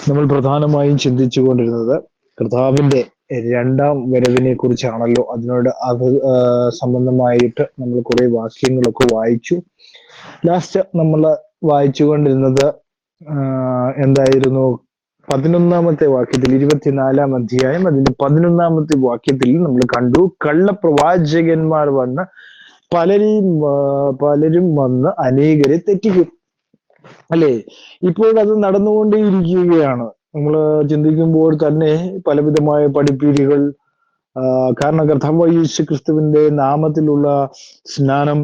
നമ്മൾ പ്രധാനമായും ചിന്തിച്ചു കൊണ്ടിരുന്നത് കർത്താവിന്റെ രണ്ടാം വരവിനെ കുറിച്ചാണല്ലോ. അതിനോട് അത് സംബന്ധമായിട്ട് നമ്മൾ കുറെ വാക്യങ്ങളൊക്കെ വായിച്ചു. ലാസ്റ്റ് നമ്മൾ വായിച്ചുകൊണ്ടിരുന്നത് എന്തായിരുന്നു? 11-ാമത്തെ വാക്യത്തിൽ, 24-ാം അധ്യായം അതിന്റെ 11-ാമത്തെ വാക്യത്തിൽ നമ്മൾ കണ്ടു, കള്ളപ്രവാചകന്മാർ വന്ന് പലരും വന്ന് അനേകരെ തെറ്റിക്കും. അല്ലേ? ഇപ്പോഴത് നടന്നുകൊണ്ടേയിരിക്കുകയാണ്. നമ്മൾ ചിന്തിക്കുമ്പോൾ തന്നെ പലവിധമായ പഠിപ്പീരുകൾ, കാരണം കർത്താവ് യേശു ക്രിസ്തുവിന്റെ നാമത്തിലുള്ള സ്നാനം,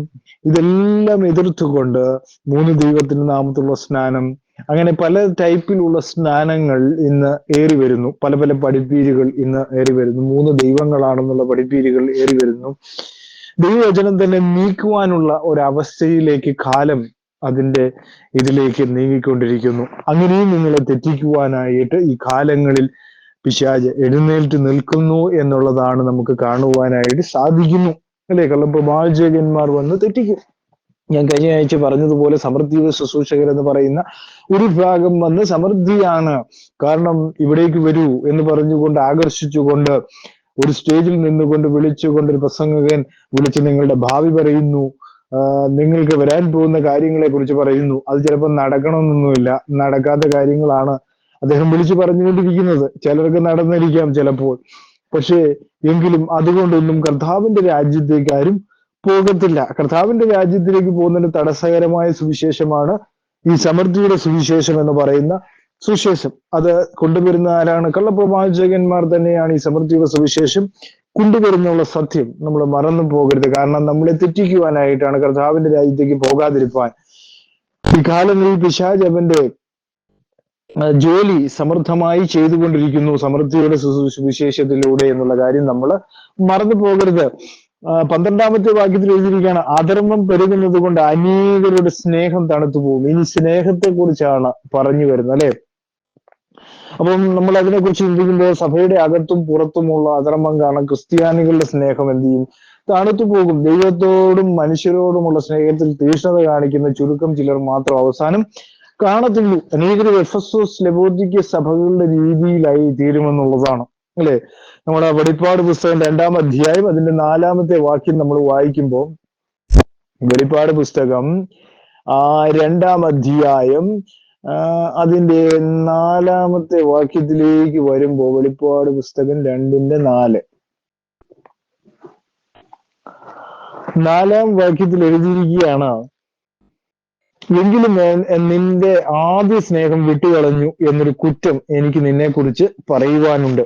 ഇതെല്ലാം എതിർത്തുകൊണ്ട് മൂന്ന് ദൈവത്തിന്റെ നാമത്തിലുള്ള സ്നാനം, അങ്ങനെ പല ടൈപ്പിലുള്ള സ്നാനങ്ങൾ ഇന്ന് ഏറി വരുന്നു. പല പല പഠിപ്പീരുകൾ ഇന്ന് ഏറി വരുന്നു. മൂന്ന് ദൈവങ്ങളാണെന്നുള്ള പഠിപ്പീരുകൾ ഏറി വരുന്നു. ദൈവവചനം തന്നെ നീക്കുവാനുള്ള ഒരവസ്ഥയിലേക്ക് കാലം അതിന്റെ ഇതിലേക്ക് നീങ്ങിക്കൊണ്ടിരിക്കുന്നു. അങ്ങനെയും നിങ്ങളെ തെറ്റിക്കുവാനായിട്ട് ഈ കാലങ്ങളിൽ പിശാച് എഴുന്നേറ്റ് നിൽക്കുന്നു എന്നുള്ളതാണ് നമുക്ക് കാണുവാനായിട്ട് സാധിക്കുന്നു. അല്ലെ? കള്ളപ്രവാചകന്മാർ വന്ന് തെറ്റിക്കും. ഞാൻ കഴിഞ്ഞ ആഴ്ച പറഞ്ഞതുപോലെ സമൃദ്ധിയുടെ ശുശ്രൂഷകർ എന്ന് പറയുന്ന ഒരു ഭാഗം വന്ന് സമൃദ്ധിയാണ്, കാരണം ഇവിടേക്ക് വരൂ എന്ന് പറഞ്ഞുകൊണ്ട് ആകർഷിച്ചുകൊണ്ട് ഒരു സ്റ്റേജിൽ നിന്നുകൊണ്ട് വിളിച്ചുകൊണ്ട് ഒരു പ്രസംഗകൻ വിളിച്ച് നിങ്ങളുടെ ഭാവി പറയുന്നു, നിങ്ങൾക്ക് വരാൻ പോകുന്ന കാര്യങ്ങളെ കുറിച്ച് പറയുന്നു. അത് ചിലപ്പോൾ നടക്കണമെന്നൊന്നുമില്ല, നടക്കാത്ത കാര്യങ്ങളാണ് അദ്ദേഹം വിളിച്ചു പറഞ്ഞുകൊണ്ടിരിക്കുന്നത്. ചിലർക്ക് നടന്നിരിക്കാം ചിലപ്പോൾ, പക്ഷേ എങ്കിലും അതുകൊണ്ടൊന്നും കർത്താവിന്റെ രാജ്യത്തേക്ക് ആരും പോകത്തില്ല. കർത്താവിന്റെ രാജ്യത്തിലേക്ക് പോകുന്നതിന് തടസ്സകരമായ സുവിശേഷമാണ് ഈ സമൃദ്ധിയുടെ സുവിശേഷം എന്ന് പറയുന്ന സുവിശേഷം. അത് കൊണ്ടുവരുന്ന ആരാണ്? കള്ളപ്രവാചകന്മാർ തന്നെയാണ് ഈ സമൃദ്ധിയുടെ സുവിശേഷം കൊണ്ടുവരുന്നുള്ള സത്യം നമ്മൾ മറന്നു പോകരുത്. കാരണം നമ്മളെ തെറ്റിക്കുവാനായിട്ടാണ്, കർത്താവിന്റെ രാജ്യത്തേക്ക് പോകാതിരിപ്പാൻ. ഈ കാലങ്ങളിൽ പിശാച് അവന്റെ ജോലി സമൃദ്ധമായി ചെയ്തുകൊണ്ടിരിക്കുന്നു സമൃദ്ധിയുടെ സുവിശേഷത്തിലൂടെ എന്നുള്ള കാര്യം നമ്മൾ മറന്നു പോകരുത്. 12-ാമത്തെ വാക്യത്തിൽ എഴുതിയിരിക്കുകയാണ്, അധർമ്മം പെരുകുന്നത് കൊണ്ട് അനേകരുടെ സ്നേഹം തണുത്തു പോകും. ഇനി സ്നേഹത്തെ കുറിച്ചാണ് പറഞ്ഞു വരുന്നത്, അല്ലെ? അപ്പം നമ്മൾ അതിനെക്കുറിച്ച് ചിന്തിക്കുമ്പോൾ സഭയുടെ അകത്തും പുറത്തുമുള്ള അധർമ്മം കാരണം ക്രിസ്ത്യാനികളുടെ സ്നേഹം എന്ത് ചെയ്യും? തണുത്തു പോകും. ദൈവത്തോടും മനുഷ്യരോടുമുള്ള സ്നേഹത്തിൽ തീക്ഷ്ണത കാണിക്കുന്ന ചുരുക്കം ചിലർ മാത്രം അവസാനം കാണത്തുള്ളൂ. അനേകരും എഫെസോസ് ലവോദിക്യ സഭകളുടെ രീതിയിലായി തീരുമെന്നുള്ളതാണ്, അല്ലെ? നമ്മുടെ വെളിപ്പാട് പുസ്തകം 2-ാം അധ്യായം അതിന്റെ 4-ാമത്തെ വാക്യം നമ്മൾ വായിക്കുമ്പോൾ, വെളിപ്പാട് പുസ്തകം 2-ാം അധ്യായം അതിന്റെ 4-ാമത്തെ വാക്യത്തിലേക്ക് വരുമ്പോൾ, വെളിപ്പാട് പുസ്തകം 2-ന്റെ 4-ാം വാക്യത്തിൽ എഴുതിയിരിക്കുകയാണ്, എങ്കിലും നിന്റെ ആദ്യ സ്നേഹം വിട്ടുകളഞ്ഞു എന്നൊരു കുറ്റം എനിക്ക് നിന്നെ കുറിച്ച് പറയുവാനുണ്ട്.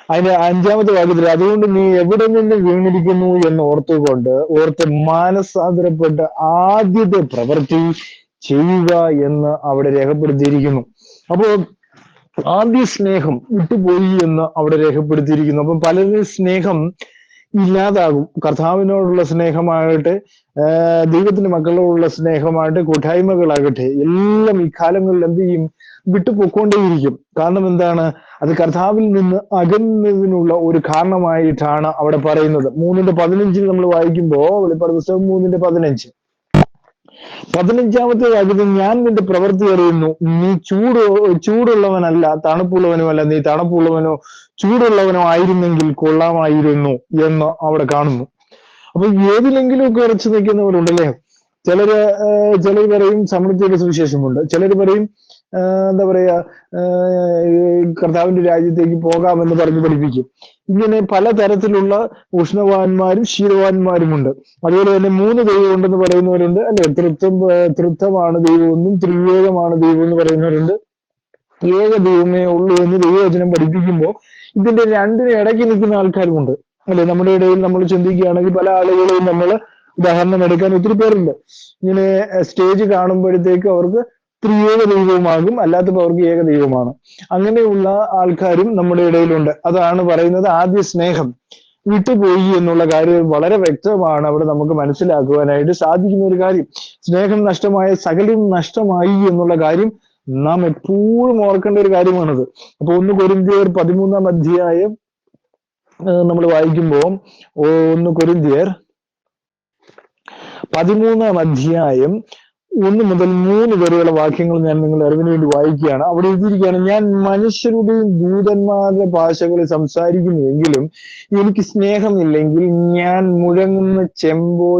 അതിന്റെ 5-ാമത്തെ വാക്യത്തിൽ, അതുകൊണ്ട് നീ എവിടെ നിന്ന് വീണിരിക്കുന്നു എന്ന് ഓർത്ത് മാനസാന്തരപ്പെട്ട് ആദ്യത്തെ പ്രവൃത്തി ചെയ്യുക എന്ന് അവിടെ രേഖപ്പെടുത്തിയിരിക്കുന്നു. അപ്പോ ആദ്യ സ്നേഹം വിട്ടുപോയി എന്ന് അവിടെ രേഖപ്പെടുത്തിയിരിക്കുന്നു. അപ്പം പലരും സ്നേഹം ഇല്ലാതാകും. കർത്താവിനോടുള്ള സ്നേഹമാകട്ടെ, ദൈവത്തിന്റെ മക്കളോടുള്ള സ്നേഹമാകട്ടെ, കൂട്ടായ്മകളാകട്ടെ, എല്ലാം ഈ കാലങ്ങളിൽ എന്ത് ചെയ്യും? വിട്ടുപൊക്കൊണ്ടേയിരിക്കും. കാരണം എന്താണ്? അത് കർത്താവിൽ നിന്ന് അകന്നതിനുള്ള ഒരു കാരണമായിട്ടാണ് അവിടെ പറയുന്നത്. 3-15 നമ്മൾ വായിക്കുമ്പോൾ, വെളിപ്പാട് പുസ്തകം 3-15, 15-ാമത്തെ വാക്യത്തിൽ, ഞാൻ നിന്റെ പ്രവൃത്തി അറിയുന്നു, നീ ചൂടുള്ളവനല്ല തണുപ്പുള്ളവനുമല്ല, നീ തണുപ്പുള്ളവനോ ചൂടുള്ളവനോ ആയിരുന്നെങ്കിൽ കൊള്ളാമായിരുന്നു എന്ന് അവിടെ കാണുന്നു. അപ്പൊ ഏതിലെങ്കിലും ഒക്കെ ഉറച്ചു നിൽക്കുന്നവരുണ്ടല്ലേ? ചിലര് പറയും സമൃദ്ധിയുടെ സുവിശേഷമുണ്ട്, ചിലർ പറയും എന്താ പറയാ, കർത്താവിന്റെ രാജ്യത്തേക്ക് പോകാമെന്ന് പറഞ്ഞ് പഠിപ്പിക്കും. ഇങ്ങനെ പലതരത്തിലുള്ള ഉഷ്ണവാന്മാരും ശീലവാന്മാരുമുണ്ട്. അതുപോലെ തന്നെ 3 ദൈവം ഉണ്ടെന്ന് പറയുന്നവരുണ്ട്, അല്ലെ? തൃത്വമാണ് ദൈവമെന്നും ത്രിവേകമാണ് ദൈവം എന്ന് പറയുന്നവരുണ്ട്. ഏക ദൈവമേ ഉള്ളൂ എന്ന് ദൈവവചനം പഠിപ്പിക്കുമ്പോൾ ഇതിന്റെ രണ്ടിന് ഇടയ്ക്ക് നിൽക്കുന്ന ആൾക്കാരുമുണ്ട്, അല്ലെ? നമ്മുടെ ഇടയിൽ നമ്മൾ ചിന്തിക്കുകയാണെങ്കിൽ പല ആളുകളെയും നമ്മൾ ഉദാഹരണം എടുക്കാൻ ഒത്തിരി പേരുണ്ട്. ഇങ്ങനെ സ്റ്റേജ് കാണുമ്പോഴത്തേക്ക് അവർക്ക് ത്രിയേക ദൈവവുമാകും, അല്ലാത്തപ്പോൾ അവർക്ക് ഏക ദൈവമാണ്. അങ്ങനെയുള്ള ആൾക്കാരും നമ്മുടെ ഇടയിലുണ്ട്. അതാണ് പറയുന്നത്, ആദ്യ സ്നേഹം വിട്ടുപോയി എന്നുള്ള കാര്യം വളരെ വ്യക്തമാണ് അവിടെ നമുക്ക് മനസ്സിലാക്കുവാനായിട്ട് സാധിക്കുന്ന ഒരു കാര്യം. സ്നേഹം നഷ്ടമായ സകലം നഷ്ടമായി എന്നുള്ള കാര്യം നാം എപ്പോഴും ഓർക്കേണ്ട ഒരു കാര്യമാണത്. അപ്പൊ 1 കൊരിന്ത്യർ 13-ാം അധ്യായം നമ്മൾ വായിക്കുമ്പോൾ, 1 കൊരിന്ത്യർ 13-ാം അധ്യായം 1 മുതൽ 3 വരെയുള്ള വാക്യങ്ങൾ ഞാൻ നിങ്ങളുടെ അറിവിന് വേണ്ടി വായിക്കുകയാണ്. അവിടെ എഴുതിയിരിക്കുകയാണ്, ഞാൻ മനുഷ്യരുടെയും ദൂതന്മാരുടെ ഭാഷകളിൽ സംസാരിക്കുന്നുവെങ്കിലും എനിക്ക് സ്നേഹമില്ലെങ്കിൽ ഞാൻ മുഴങ്ങുന്ന ചെമ്പോ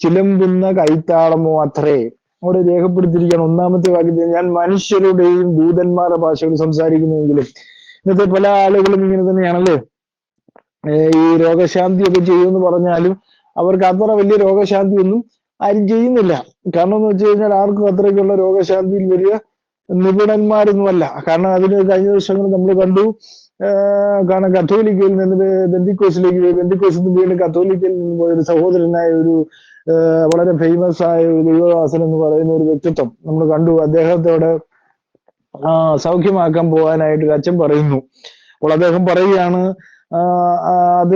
ചിലമ്പുന്ന കൈത്താളമോ അത്രേ. അവിടെ രേഖപ്പെടുത്തിയിരിക്കുകയാണ് 1-ാമത്തെ വാക്യത്തിൽ, ഞാൻ മനുഷ്യരുടെയും ദൂതന്മാരുടെ ഭാഷകളിൽ സംസാരിക്കുന്നുവെങ്കിലും. ഇന്നത്തെ പല ആളുകളും ഇങ്ങനെ തന്നെയാണല്ലേ. ഈ രോഗശാന്തിയൊക്കെ ചെയ്യുമെന്ന് പറഞ്ഞാലും അവർക്ക് അത്ര വലിയ രോഗശാന്തിയൊന്നും ആരും ചെയ്യുന്നില്ല. കാരണം എന്ന് വെച്ച് കഴിഞ്ഞാൽ ആർക്കും അത്രയ്ക്കുള്ള രോഗശാന്തിയിൽ വലിയ നിപുണന്മാരൊന്നുമല്ല. കാരണം അതിന് കഴിഞ്ഞ ദിവസങ്ങൾ നമ്മൾ കണ്ടു. കാരണം കത്തോലിക്കയിൽ നിന്ന് ബെന്തിക്കോസിലേക്ക് പോയി, ബെന്തിക്കോസിൽ നിന്ന് വീണ്ടും കത്തോലിക്കയിൽ നിന്ന് പോയ ഒരു സഹോദരനായ ഒരു വളരെ ഫേമസ് ആയ ഒരു ദൈവദാസൻ എന്ന് പറയുന്ന ഒരു വ്യക്തിത്വം നമ്മൾ കണ്ടു. അദ്ദേഹത്തോട് സൗഖ്യമാക്കാൻ പോകാനായിട്ട് അച്ഛൻ പറയുന്നു. അപ്പോൾ അദ്ദേഹം പറയുകയാണ്, അത്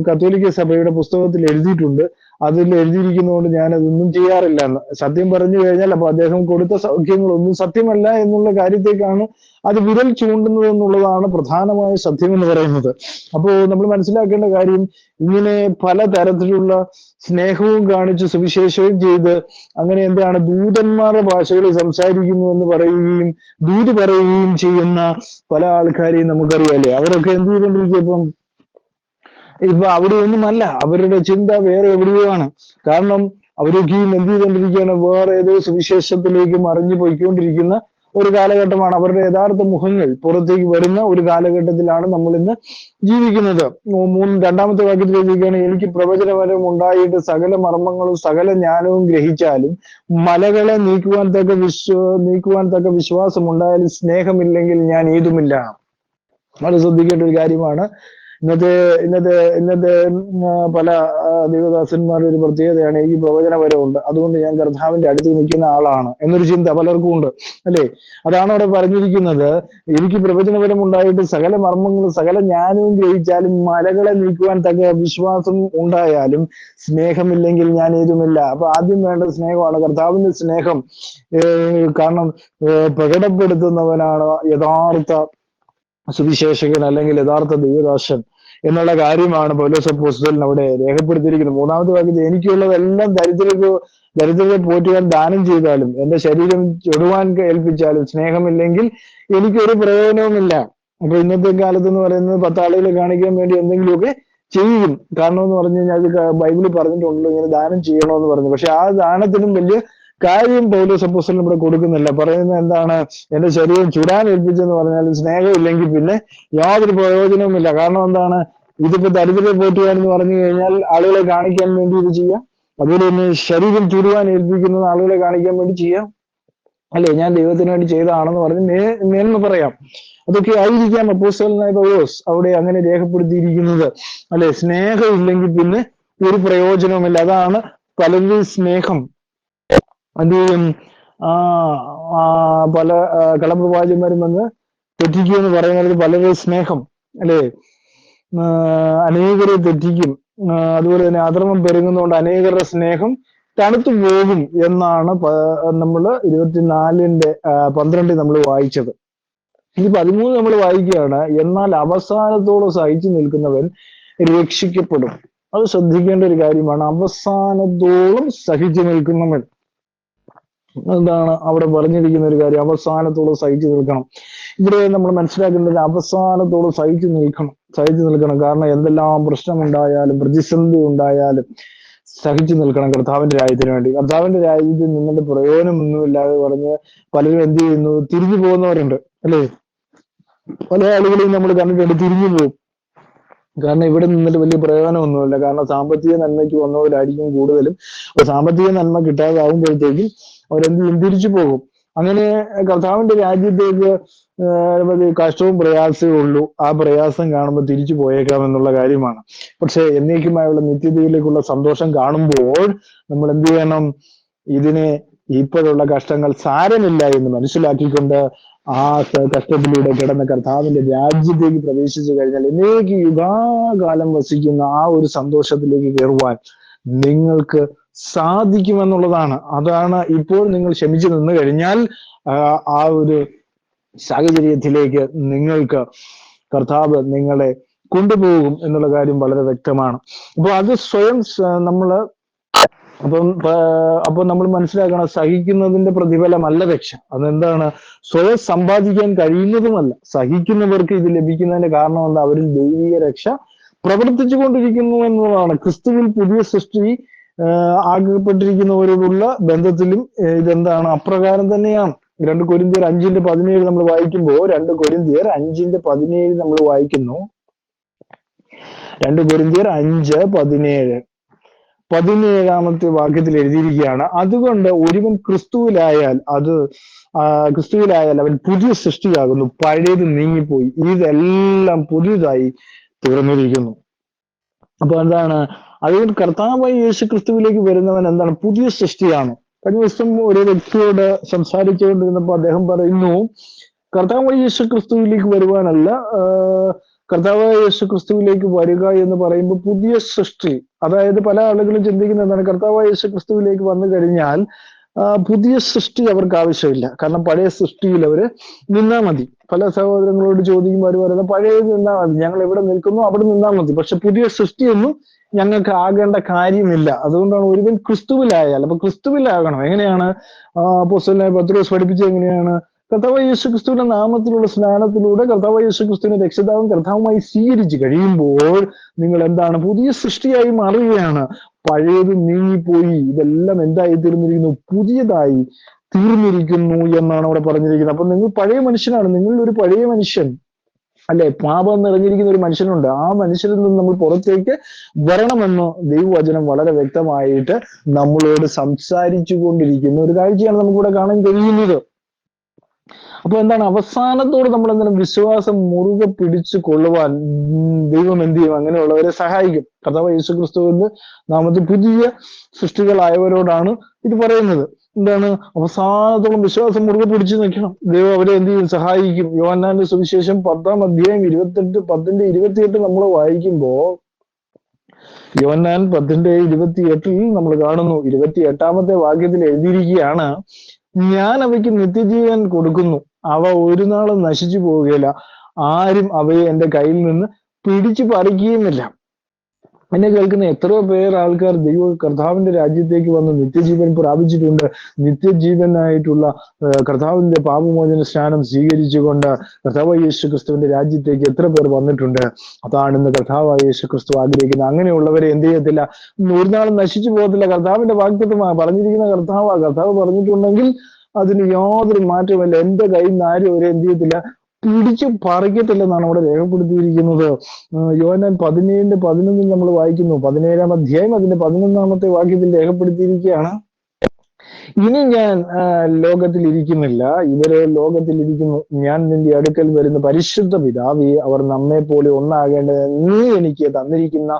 കത്തോലിക്ക സഭയുടെ പുസ്തകത്തിൽ എഴുതിയിട്ടുണ്ട്, അതിൽ എഴുതിയിരിക്കുന്നതുകൊണ്ട് ഞാൻ അതൊന്നും ചെയ്യാറില്ല എന്ന്. സത്യം പറഞ്ഞു കഴിഞ്ഞാൽ അപ്പൊ അദ്ദേഹം കൊടുത്ത സൗഖ്യങ്ങളൊന്നും സത്യമല്ല എന്നുള്ള കാര്യത്തേക്കാണ് അത് വിരൽ ചൂണ്ടുന്നത് എന്നുള്ളതാണ് പ്രധാനമായ സത്യം എന്ന് പറയുന്നത്. അപ്പോൾ നമ്മൾ മനസ്സിലാക്കേണ്ട കാര്യം, ഇങ്ങനെ പലതരത്തിലുള്ള സ്നേഹവും കാണിച്ച് സുവിശേഷവും ചെയ്ത് അങ്ങനെ എന്താണ് ദൂതന്മാരുടെ ഭാഷകളിൽ സംസാരിക്കുന്നു എന്ന് പറയുകയും ദൂത് പറയുകയും ചെയ്യുന്ന പല ആൾക്കാരെയും നമുക്കറിയാലേ. അവരൊക്കെ എന്ത് ചെയ്തുകൊണ്ടിരിക്കും? ഇപ്പൊ അവിടെയൊന്നുമല്ല, അവരുടെ ചിന്ത വേറെ എവിടെയോ ആണ്. കാരണം അവരൊക്കെയും എന്ത് ചെയ്തുകൊണ്ടിരിക്കുകയാണ്? വേറെ ഏതോ സുവിശേഷത്തിലേക്ക് മറിഞ്ഞു പോയിക്കൊണ്ടിരിക്കുന്ന ഒരു കാലഘട്ടമാണ്. അവരുടെ യഥാർത്ഥ മുഖങ്ങൾ പുറത്തേക്ക് വരുന്ന ഒരു കാലഘട്ടത്തിലാണ് നമ്മൾ ഇന്ന് ജീവിക്കുന്നത്. 2-ാമത്തെ വാക്യത്തിൽ എഴുതിയിരിക്കുകയാണ്, എനിക്ക് പ്രവചനപരം ഉണ്ടായിട്ട് സകല മർമ്മങ്ങളും സകല ജ്ഞാനവും ഗ്രഹിച്ചാലും മലകളെ നീക്കുവാൻ തക്ക വിശ്വാസം ഉണ്ടായാലും സ്നേഹമില്ലെങ്കിൽ ഞാൻ ഏതുമില്ല. വളരെ ശ്രദ്ധിക്കേണ്ട ഒരു കാര്യമാണ്. ഇന്നത്തെ പല ദൈവദാസന്മാരുടെ ഒരു പ്രത്യേകതയാണ്, എനിക്ക് പ്രവചനപരമുണ്ട്, അതുകൊണ്ട് ഞാൻ കർത്താവിന്റെ അടുത്ത് നിൽക്കുന്ന ആളാണ് എന്നൊരു ചിന്ത പലർക്കും ഉണ്ട്, അല്ലേ? അതാണ് അവിടെ പറഞ്ഞിരിക്കുന്നത്. എനിക്ക് പ്രവചനപരം ഉണ്ടായിട്ട് സകല മർമ്മങ്ങളും സകല ജ്ഞാനവും ഗ്രഹിച്ചാലും മലകളെ നീക്കുവാൻ തക്ക വിശ്വാസം ഉണ്ടായാലും സ്നേഹമില്ലെങ്കിൽ ഞാൻ ഏതുമില്ല. അപ്പൊ ആദ്യം വേണ്ട സ്നേഹമാണ്, കർത്താവിന്റെ സ്നേഹം. കാരണം പ്രകടപ്പെടുത്തുന്നവനാണ് യഥാർത്ഥ സുവിശേഷകൻ അല്ലെങ്കിൽ യഥാർത്ഥ ദൈവദാസൻ എന്നുള്ള കാര്യമാണ് പൗലോസ് അപ്പോസ്തലൻ അവിടെ രേഖപ്പെടുത്തിയിരിക്കുന്നത്. 3-ാമത്തെ വാക്യത്തിൽ, എനിക്കുള്ളതെല്ലാം ദരിദ്രരെ പോറ്റുവാൻ ദാനം ചെയ്താലും എന്റെ ശരീരം ചൊടുവാൻ ഏൽപ്പിച്ചാലും സ്നേഹമില്ലെങ്കിൽ എനിക്കൊരു പ്രയോജനവുമില്ല. അപ്പൊ ഇന്നത്തെ കാലത്ത് എന്ന് പറയുന്നത് 10 ആളുകളെ കാണിക്കാൻ വേണ്ടി എന്തെങ്കിലുമൊക്കെ ചെയ്യും. കാരണം എന്ന് പറഞ്ഞു കഴിഞ്ഞാൽ അത് ബൈബിളിൽ പറഞ്ഞിട്ടുണ്ടല്ലോ ഇങ്ങനെ ദാനം ചെയ്യണമെന്ന് പറഞ്ഞു. പക്ഷെ ആ ദാനത്തിനും വലിയ കാര്യം പൗലോസ് അപ്പോസ്തലൻ ഇവിടെ കൊടുക്കുന്നില്ല. പറയുന്നത് എന്താണ്? എന്റെ ശരീരം ചുടാൻ ഏൽപ്പിച്ചെന്ന് പറഞ്ഞാൽ സ്നേഹമില്ലെങ്കിൽ പിന്നെ യാതൊരു പ്രയോജനവുമില്ല. കാരണം എന്താണ്? ഇതിപ്പോ ദരിദ്രരെ പോറ്റുവാനെന്ന് പറഞ്ഞു കഴിഞ്ഞാൽ ആളുകളെ കാണിക്കാൻ വേണ്ടി ഇത് ചെയ്യാം. അതുപോലെ തന്നെ ശരീരം ചുടുവാൻ ഏൽപ്പിക്കുന്നത് ആളുകളെ കാണിക്കാൻ വേണ്ടി ചെയ്യാം, അല്ലെ? ഞാൻ ദൈവത്തിന് വേണ്ടി ചെയ്തതാണെന്ന് പറഞ്ഞ് മേന്മ പറയാം. അതൊക്കെ ആയിരിക്കാം അപ്പോസ്തലനായ പൗലോസ് അവിടെ അങ്ങനെ രേഖപ്പെടുത്തിയിരിക്കുന്നത്, അല്ലെ? സ്നേഹം ഇല്ലെങ്കിൽ പിന്നെ ഒരു പ്രയോജനവുമില്ല. അതാണ് പലരുടെയും സ്നേഹം. എന്തെയും പല കളപ്രവാചകന്മാരും വന്ന് തെറ്റിക്കുമെന്ന് പറയുന്നത് പലരുടെ സ്നേഹം, അല്ലെ? അനേകരെ തെറ്റിക്കും. അതുപോലെ തന്നെ അധർമ്മം പെരുകുന്നതുകൊണ്ട് അനേകരുടെ സ്നേഹം തണുത്തു പോകും എന്നാണ് നമ്മൾ 24:12 നമ്മൾ വായിച്ചത്. ഇനി 13 നമ്മൾ വായിക്കുകയാണ്, എന്നാൽ അവസാനത്തോളം സഹിച്ചു നിൽക്കുന്നവൻ രക്ഷിക്കപ്പെടും. അത് ശ്രദ്ധിക്കേണ്ട ഒരു കാര്യമാണ്. അവസാനത്തോളം സഹിച്ചു നിൽക്കുന്നവൻ, എന്താണ് അവിടെ പറഞ്ഞിരിക്കുന്ന ഒരു കാര്യം? അവസാനത്തോളം സഹിച്ചു നിൽക്കണം. ഇവിടെ നമ്മൾ മനസ്സിലാക്കേണ്ടത് അവസാനത്തോളം സഹിച്ചു നിൽക്കണം. കാരണം എന്തെല്ലാം പ്രശ്നമുണ്ടായാലും പ്രതിസന്ധി ഉണ്ടായാലും സഹിച്ചു നിൽക്കണം കർത്താവിന്റെ രാജ്യത്തിന് വേണ്ടി. കർത്താവിന്റെ രാജ്യത്തിൽ നിന്നിട്ട് പ്രയോജനമൊന്നുമില്ലാതെ പറഞ്ഞ് പലരും എന്ത് ചെയ്യുന്നു? തിരിഞ്ഞു പോകുന്നവരുണ്ട്, അല്ലേ? പല ആളുകളെയും നമ്മൾ കണ്ടിട്ടുണ്ട്, തിരിഞ്ഞു പോകും. കാരണം ഇവിടെ നിന്നിട്ട് വലിയ പ്രയോജനമൊന്നുമില്ല. കാരണം സാമ്പത്തിക നന്മയ്ക്ക് വന്നവരായിരിക്കും കൂടുതലും. അപ്പൊ സാമ്പത്തിക നന്മ കിട്ടാതാവുമ്പോഴത്തേക്കും അവരെന്ത് ചെയ്യും? തിരിച്ചു പോകും. അങ്ങനെ കർത്താവിന്റെ രാജ്യത്തേക്ക് കഷ്ടവും പ്രയാസവും ഉള്ളൂ. ആ പ്രയാസം കാണുമ്പോൾ തിരിച്ചു പോയേക്കാം എന്നുള്ള കാര്യമാണ്. പക്ഷെ എന്നേക്കുമായുള്ള നിത്യതയിലേക്കുള്ള സന്തോഷം കാണുമ്പോൾ നമ്മൾ എന്ത് ചെയ്യണം? ഇതിനെ ഇപ്പോഴുള്ള കഷ്ടങ്ങൾ സാരമില്ല എന്ന് മനസ്സിലാക്കിക്കൊണ്ട് ആ കഷ്ടത്തിലൂടെ കിടന്ന കർത്താവിന്റെ രാജ്യത്തേക്ക് പ്രവേശിച്ചു കഴിഞ്ഞാൽ എന്നേക്ക് യുഗാകാലം വസിക്കുന്ന ആ ഒരു സന്തോഷത്തിലേക്ക് കയറുവാൻ നിങ്ങൾക്ക് സാധിക്കുമെന്നുള്ളതാണ്. അതാണ് ഇപ്പോൾ നിങ്ങൾ ക്ഷമിച്ചു നിന്ന് കഴിഞ്ഞാൽ ആ ഒരു സാഹചര്യത്തിലേക്ക് നിങ്ങൾക്ക് കർത്താവ് നിങ്ങളെ കൊണ്ടുപോകും എന്നുള്ള കാര്യം വളരെ വ്യക്തമാണ്. അപ്പോൾ അത് സ്വയം നമ്മൾ അപ്പം നമ്മൾ മനസ്സിലാക്കണം, സഹിക്കുന്നതിന്റെ പ്രതിഫലമല്ല രക്ഷ. അതെന്താണ്? സ്വയം സമ്പാദിക്കാൻ കഴിയുന്നതുമല്ല. സഹിക്കുന്നവർക്ക് ഇത് ലഭിക്കുന്നതിന്റെ കാരണം എന്താ? അവരിൽ ദൈവിക രക്ഷ പ്രവർത്തിച്ചു കൊണ്ടിരിക്കുന്നു എന്നതാണ്. ക്രിസ്തുവിൽ പുതിയ സൃഷ്ടി ആകപ്പെട്ടിരിക്കുന്നവരോടുള്ള ബന്ധത്തിലും ഇതെന്താണ്? അപ്രകാരം തന്നെയാണ്. 2 കൊരിന്ത്യർ 5:17 നമ്മൾ വായിക്കുമ്പോൾ, 2 കൊരിന്ത്യർ 5:17 നമ്മൾ വായിക്കുന്നു. 2 കൊരിന്ത്യർ 5:17 17 വാക്യത്തിൽ എഴുതിയിരിക്കുകയാണ്, അതുകൊണ്ട് ഒരുവൻ ക്രിസ്തുവിലായാൽ അവൻ പുതിയ സൃഷ്ടിയാകുന്നു, പഴയത് നീങ്ങിപ്പോയി, ഇതെല്ലാം പുതിയതായി തീർന്നിരിക്കുന്നു. അപ്പൊ എന്താണ്? അതുകൊണ്ട് കർത്താവായ യേശു ക്രിസ്തുവിലേക്ക് വരുന്നവൻ എന്താണ്? പുതിയ സൃഷ്ടിയാണ്. കഴിഞ്ഞ ദിവസം ഒരു വ്യക്തിയോട് സംസാരിച്ചുകൊണ്ടിരുന്നപ്പോൾ അദ്ദേഹം പറയുന്നു, കർത്താവായ യേശു ക്രിസ്തുവിലേക്ക് വരുവാനല്ല, കർത്താവായ യേശു ക്രിസ്തുവിലേക്ക് വരിക എന്ന് പറയുമ്പോൾ പുതിയ സൃഷ്ടി. അതായത് പല ആളുകളും ചിന്തിക്കുന്നത് എന്താണ്? കർത്താവായ യേശു ക്രിസ്തുവിലേക്ക് വന്നു കഴിഞ്ഞാൽ പുതിയ സൃഷ്ടി അവർക്ക് ആവശ്യമില്ല. കാരണം പഴയ സൃഷ്ടിയിൽ അവര് നിന്നാ മതി. പല സഹോദരങ്ങളോട് ചോദിക്കുമ്പോൾ അവർ പറയുന്നത്, പഴയത് നിന്നാ മതി, ഞങ്ങൾ എവിടെ നിൽക്കുന്നു അവിടെ നിന്നാ മതി, പക്ഷെ പുതിയ സൃഷ്ടിയൊന്നും ഞങ്ങൾക്ക് ആകേണ്ട കാര്യമില്ല. അതുകൊണ്ടാണ് ഒരുവൻ ക്രിസ്തുവിലായാൽ, അപ്പൊ ക്രിസ്തുവിലാകണം. എങ്ങനെയാണ്? അപ്പോസ്തലനായ പത്രോസ് പഠിപ്പിച്ചത് എങ്ങനെയാണ്? കർത്താവായ യേശു ക്രിസ്തുവിന്റെ നാമത്തിലുള്ള സ്നാനത്തിലൂടെ കർത്താവായ യേശു ക്രിസ്തുവിനെ രക്ഷിതാവും കർത്താവുമായി സ്വീകരിച്ചു കഴിയുമ്പോൾ നിങ്ങൾ എന്താണ്? പുതിയ സൃഷ്ടിയായി മാറുകയാണ്. പഴയത് നീങ്ങിപ്പോയി, ഇതെല്ലാം എന്തായി തീർന്നിരിക്കുന്നു? പുതിയതായി തീർന്നിരിക്കുന്നു എന്നാണ് അവിടെ പറഞ്ഞിരിക്കുന്നത്. അപ്പൊ നിങ്ങൾ പഴയ മനുഷ്യനാണ്. നിങ്ങളിൽ ഒരു പഴയ മനുഷ്യൻ, അല്ലെ, പാപം നിറഞ്ഞിരിക്കുന്ന ഒരു മനുഷ്യനുണ്ട്. ആ മനുഷ്യരിൽ നിന്ന് നമ്മൾ പുറത്തേക്ക് വരണമെന്ന് ദൈവവചനം വളരെ വ്യക്തമായിട്ട് നമ്മളോട് സംസാരിച്ചു കൊണ്ടിരിക്കുന്ന ഒരു കാഴ്ചയാണ് നമുക്കിവിടെ കാണാൻ കഴിയുന്നത്. അപ്പൊ എന്താണ്? അവസാനത്തോട് നമ്മൾ എന്താണ്? വിശ്വാസം മുറുകെ പിടിച്ചു കൊള്ളുവാൻ ദൈവം എന്ത് ചെയ്യും? അങ്ങനെയുള്ളവരെ സഹായിക്കും. കർത്താവ് യേശു ക്രിസ്തുവിന്റെ നാമത്തിൽ പുതിയ സൃഷ്ടികളായവരോടാണ് ഇത് പറയുന്നത്. എന്താണ്? അവസാനത്തോളം വിശ്വാസം മുറുകെ പിടിച്ചു നിൽക്കണം. ദൈവം അവരെ എന്ത് ചെയ്യും? സഹായിക്കും. യോഹന്നാന്റെ സുവിശേഷം 10:28 നമ്മൾ വായിക്കുമ്പോ, യോഹന്നാൻ 10:28 നമ്മൾ കാണുന്നു, 28 വാക്യത്തിൽ എഴുതിയിരിക്കുകയാണ്, ഞാൻ അവയ്ക്ക് നിത്യജീവൻ കൊടുക്കുന്നു, അവ ഒരു നാളും നശിച്ചു പോവുകയില്ല, ആരും അവയെ എന്റെ കയ്യിൽ നിന്ന് പിടിച്ചു പറിക്കുകയുമില്ല. എന്നെ കേൾക്കുന്ന എത്രയോ ആൾക്കാർ കർത്താവിന്റെ രാജ്യത്തേക്ക് വന്ന് നിത്യജീവൻ പ്രാപിച്ചിട്ടുണ്ട്. നിത്യജീവനായിട്ടുള്ള കർത്താവിന്റെ പാപമോചന സ്നാനം സ്വീകരിച്ചുകൊണ്ട് കർത്താവായ യേശു ക്രിസ്തുവിന്റെ രാജ്യത്തേക്ക് എത്ര പേർ വന്നിട്ടുണ്ട്. അതാണ് ഇന്ന് കർത്താവായ യേശു ക്രിസ്തു ആഗ്രഹിക്കുന്നത്. അങ്ങനെയുള്ളവരെ എന്ത് ചെയ്യത്തില്ല? ഒരു നാളും നശിച്ചു പോകത്തില്ല. കർത്താവിന്റെ വാഗ്ദത്തമാണ് പറഞ്ഞിരിക്കുന്ന. കർത്താവ് പറഞ്ഞിട്ടുണ്ടെങ്കിൽ അതിന് യാതൊരു മാറ്റമില്ല. എന്റെ കയ്യിൽ നിന്ന് ആരും അവരെ എന്ത് ചെയ്യത്തില്ല? പിടിച്ചു പറിക്കത്തില്ലെന്നാണ് അവിടെ രേഖപ്പെടുത്തിയിരിക്കുന്നത്. യോഹന്നാൻ 17:11 നമ്മൾ വായിക്കുന്നു. 17 അധ്യായം അതിന്റെ 11 വാക്യത്തിൽ രേഖപ്പെടുത്തിയിരിക്കുകയാണ്, ഇനി ഞാൻ ലോകത്തിൽ ഇരിക്കുന്നില്ല, ഇവരെ ലോകത്തിൽ ഇരിക്കുന്നു. ഞാൻ നിന്റെ അടുക്കൽ വരുന്ന പരിശുദ്ധ പിതാവേ, അവർ നമ്മെ പോലെ ഒന്നാകേണ്ടത് നീ എനിക്ക് തന്നിരിക്കുന്ന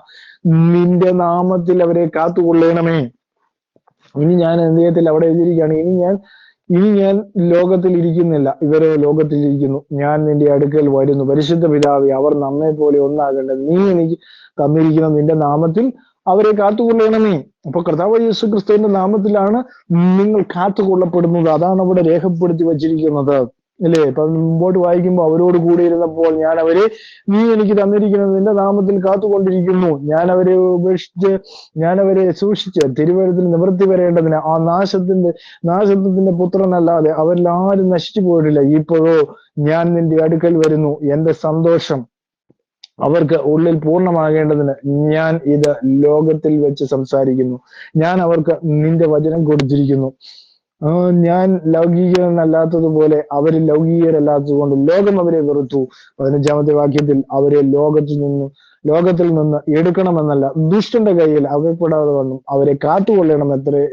നിന്റെ നാമത്തിൽ അവരെ കാത്തുകൊള്ളണമേ. ഇനി ഞാൻ എന്ത് ചെയ്യത്തില്ല? അവിടെ എഴുതിയിരിക്കുകയാണ്, ഇനി ഞാൻ ലോകത്തിൽ ഇരിക്കുന്നില്ല, ഇവരെ ലോകത്തിൽ ഇരിക്കുന്നു. ഞാൻ നിന്റെ അടുക്കൽ വരുന്നു. പരിശുദ്ധ പിതാവേ, അവർ നമ്മെ പോലെ ഒന്നാകേണ്ടത് നീ എനിക്ക് തന്നിരിക്കുന്ന നിന്റെ നാമത്തിൽ അവരെ കാത്തുകൊള്ളണമേ. അപ്പൊ കർത്താവ് യേശു ക്രിസ്തുവിന്റെ നാമത്തിലാണ് നിങ്ങൾ കാത്തുകൊള്ളപ്പെടുന്നത്. അതാണ് അവിടെ രേഖപ്പെടുത്തി വച്ചിരിക്കുന്നത്, അല്ലേ? ഇപ്പൊ മുമ്പോട്ട് വായിക്കുമ്പോൾ, അവരോട് കൂടെ ഇരുന്നപ്പോൾ നീ എനിക്ക് തന്നിരിക്കുന്നത് നിന്റെ നാമത്തിൽ കാത്തുകൊണ്ടിരിക്കുന്നു. ഞാൻ അവരെ സൂക്ഷിച്ച് തിരുവഴുത്തിൽ നിവൃത്തി വരേണ്ടതിന് ആ നാശത്തിന്റെ പുത്രനല്ലാതെ അവരിലാരും നശിച്ചു പോയിട്ടില്ല. ഇപ്പോഴോ ഞാൻ നിന്റെ അടുക്കൽ വരുന്നു. എന്റെ സന്തോഷം അവർക്ക് ഉള്ളിൽ പൂർണ്ണമാകേണ്ടതിന് ഞാൻ ഇത് ലോകത്തിൽ വെച്ച് സംസാരിക്കുന്നു. ഞാൻ അവർക്ക് നിന്റെ വചനം കൊടുത്തിരിക്കുന്നു. ഞാൻ ലൗകികനല്ലാത്തതുപോലെ അവർ ലൗകികരല്ലാത്തത് കൊണ്ട് ലോകം അവരെ വെറുത്തു. 15 വാക്യത്തിൽ അവരെ ലോകത്തിൽ നിന്ന് എടുക്കണമെന്നല്ല, ദുഷ്ടന്റെ കയ്യിൽ അകപ്പെടാതെ വന്നും അവരെ കാത്തുകൊള്ളണം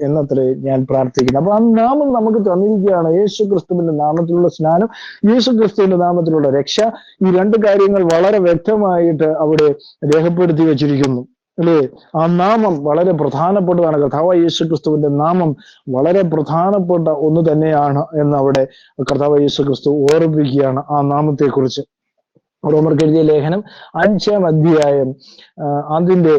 എന്നത്രേ ഞാൻ പ്രാർത്ഥിക്കുന്നു. അപ്പൊ ആ നാമം നമുക്ക് തന്നിരിക്കുകയാണ്. യേശു ക്രിസ്തുവിന്റെ നാമത്തിലുള്ള സ്നാനം, യേശു ക്രിസ്തുവിന്റെ നാമത്തിലുള്ള രക്ഷ. ഈ 2 കാര്യങ്ങൾ വളരെ വ്യക്തമായിട്ട് അവിടെ രേഖപ്പെടുത്തി വെച്ചിരിക്കുന്നു, അല്ലേ? ആ നാമം വളരെ പ്രധാനപ്പെട്ടതാണ്. കർത്താവായ യേശു ക്രിസ്തുവിന്റെ നാമം വളരെ പ്രധാനപ്പെട്ട ഒന്ന് തന്നെയാണ് എന്ന് അവിടെ കർത്താവായ യേശു ക്രിസ്തു ഓർമ്മിപ്പിക്കുകയാണ് ആ നാമത്തെക്കുറിച്ച്. റോമർക്ക് എഴുതിയ ലേഖനം 5-ാം അധ്യായം അതിന്റെ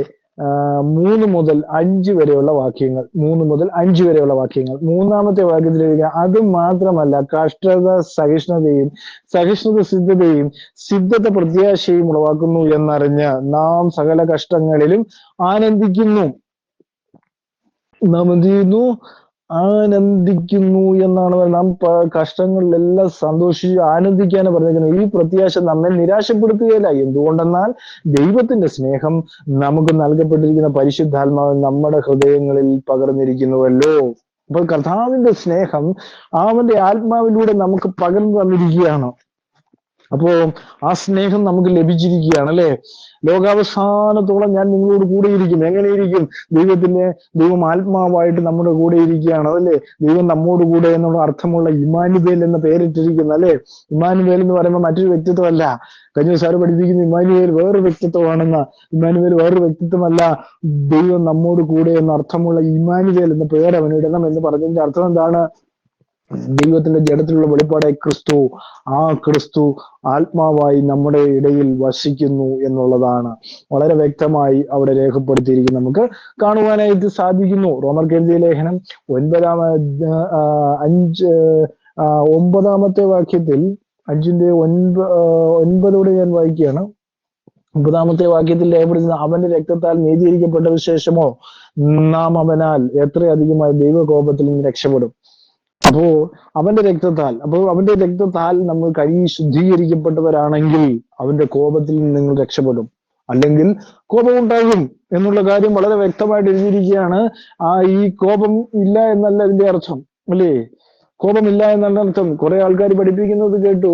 3 മുതൽ 5 വരെയുള്ള വാക്യങ്ങൾ. 3-ാമത്തെ വാക്യത്തിൽ എഴുതുക, അത് മാത്രമല്ല കഷ്ടത സഹിഷ്ണുതയും, സഹിഷ്ണുത സിദ്ധതയും, സിദ്ധത പ്രത്യാശയും ഉളവാക്കുന്നു എന്നറിഞ്ഞ് നാം സകല കഷ്ടങ്ങളിലും ആനന്ദിക്കുന്നു. നാം എന്ത് ചെയ്യുന്നു? ആനന്ദിക്കുന്നു എന്നാണ് നാം കഷ്ടങ്ങളിലെല്ലാം സന്തോഷിച്ച് ആനന്ദിക്കാനാണ് പറഞ്ഞിരിക്കുന്നത്. ഈ പ്രത്യാശ നമ്മെ നിരാശപ്പെടുത്തുകയില്ല. എന്തുകൊണ്ടെന്നാൽ ദൈവത്തിന്റെ സ്നേഹം നമുക്ക് നൽകപ്പെട്ടിരിക്കുന്ന പരിശുദ്ധാത്മാവ് നമ്മുടെ ഹൃദയങ്ങളിൽ പകർന്നിരിക്കുന്നുവല്ലോ. അപ്പോൾ കർത്താവിന്റെ സ്നേഹം അവന്റെ ആത്മാവിലൂടെ നമുക്ക് പകർന്നു തന്നിരിക്കുകയാണ്. അപ്പോ ആ സ്നേഹം നമുക്ക് ലഭിച്ചിരിക്കുകയാണ് അല്ലെ. ലോകാവസാനത്തോളം ഞാൻ നിങ്ങളോട് കൂടെ ഇരിക്കും. എങ്ങനെയിരിക്കും? ദൈവം ആത്മാവായിട്ട് നമ്മുടെ കൂടെ ഇരിക്കുകയാണ് അതല്ലേ. ദൈവം നമ്മോട് കൂടെ എന്നുള്ള അർത്ഥമുള്ള ഇമ്മാനുവേൽ എന്ന പേരിട്ടിരിക്കുന്നു അല്ലെ. ഇമ്മാനുവേൽ എന്ന് പറയുമ്പോൾ മറ്റൊരു വ്യക്തിത്വമല്ല. കഴിഞ്ഞ സാറ് പഠിപ്പിക്കുന്ന ഇമ്മാനുവേൽ വേറൊരു വ്യക്തിത്വമാണെന്ന്. ഇമ്മാനുവേൽ വേറൊരു വ്യക്തിത്വമല്ല, ദൈവം നമ്മോട് കൂടെ എന്ന അർത്ഥമുള്ള ഇമ്മാനുവേൽ എന്ന പേര് അവന് ഇടണം എന്ന് പറഞ്ഞതിന്റെ അർത്ഥം എന്താണ്? ദൈവത്തിന്റെ ജഡത്തിലുള്ള വെളിപ്പാടായ ക്രിസ്തു, ആ ക്രിസ്തു ആത്മാവായി നമ്മുടെ ഇടയിൽ വസിക്കുന്നു എന്നുള്ളതാണ് വളരെ വ്യക്തമായി അവിടെ രേഖപ്പെടുത്തിയിരിക്കുന്നു, നമുക്ക് കാണുവാനായിട്ട് സാധിക്കുന്നു. റോമർക്ക് എഴുതിയ ലേഖനം 9-5 വാക്യത്തിൽ 5:9 ഞാൻ വായിക്കുകയാണ്. 9 വാക്യത്തിൽ രേഖപ്പെടുത്തുന്ന അവന്റെ രക്തത്താൽ നീതീകരിക്കപ്പെട്ട ശേഷമോ നാം അവനാൽ എത്രയധികമായി ദൈവകോപത്തിൽ നിന്ന് രക്ഷപ്പെടും. അപ്പോ അവന്റെ രക്തത്താൽ നമ്മൾ കഴുകി ശുദ്ധീകരിക്കപ്പെട്ടവരാണെങ്കിൽ അവന്റെ കോപത്തിൽ നിന്ന് നിങ്ങൾ രക്ഷപ്പെടും. അല്ലെങ്കിൽ കോപമുണ്ടാകും എന്നുള്ള കാര്യം വളരെ വ്യക്തമായിട്ട് എഴുതിയിരിക്കുകയാണ്. ഈ കോപം ഇല്ല എന്നല്ല ഇതിന്റെ അർത്ഥം അല്ലേ. കോപമില്ല എന്നല്ല അർത്ഥം. കുറെ ആൾക്കാർ പഠിപ്പിക്കുന്നത് കേട്ടു,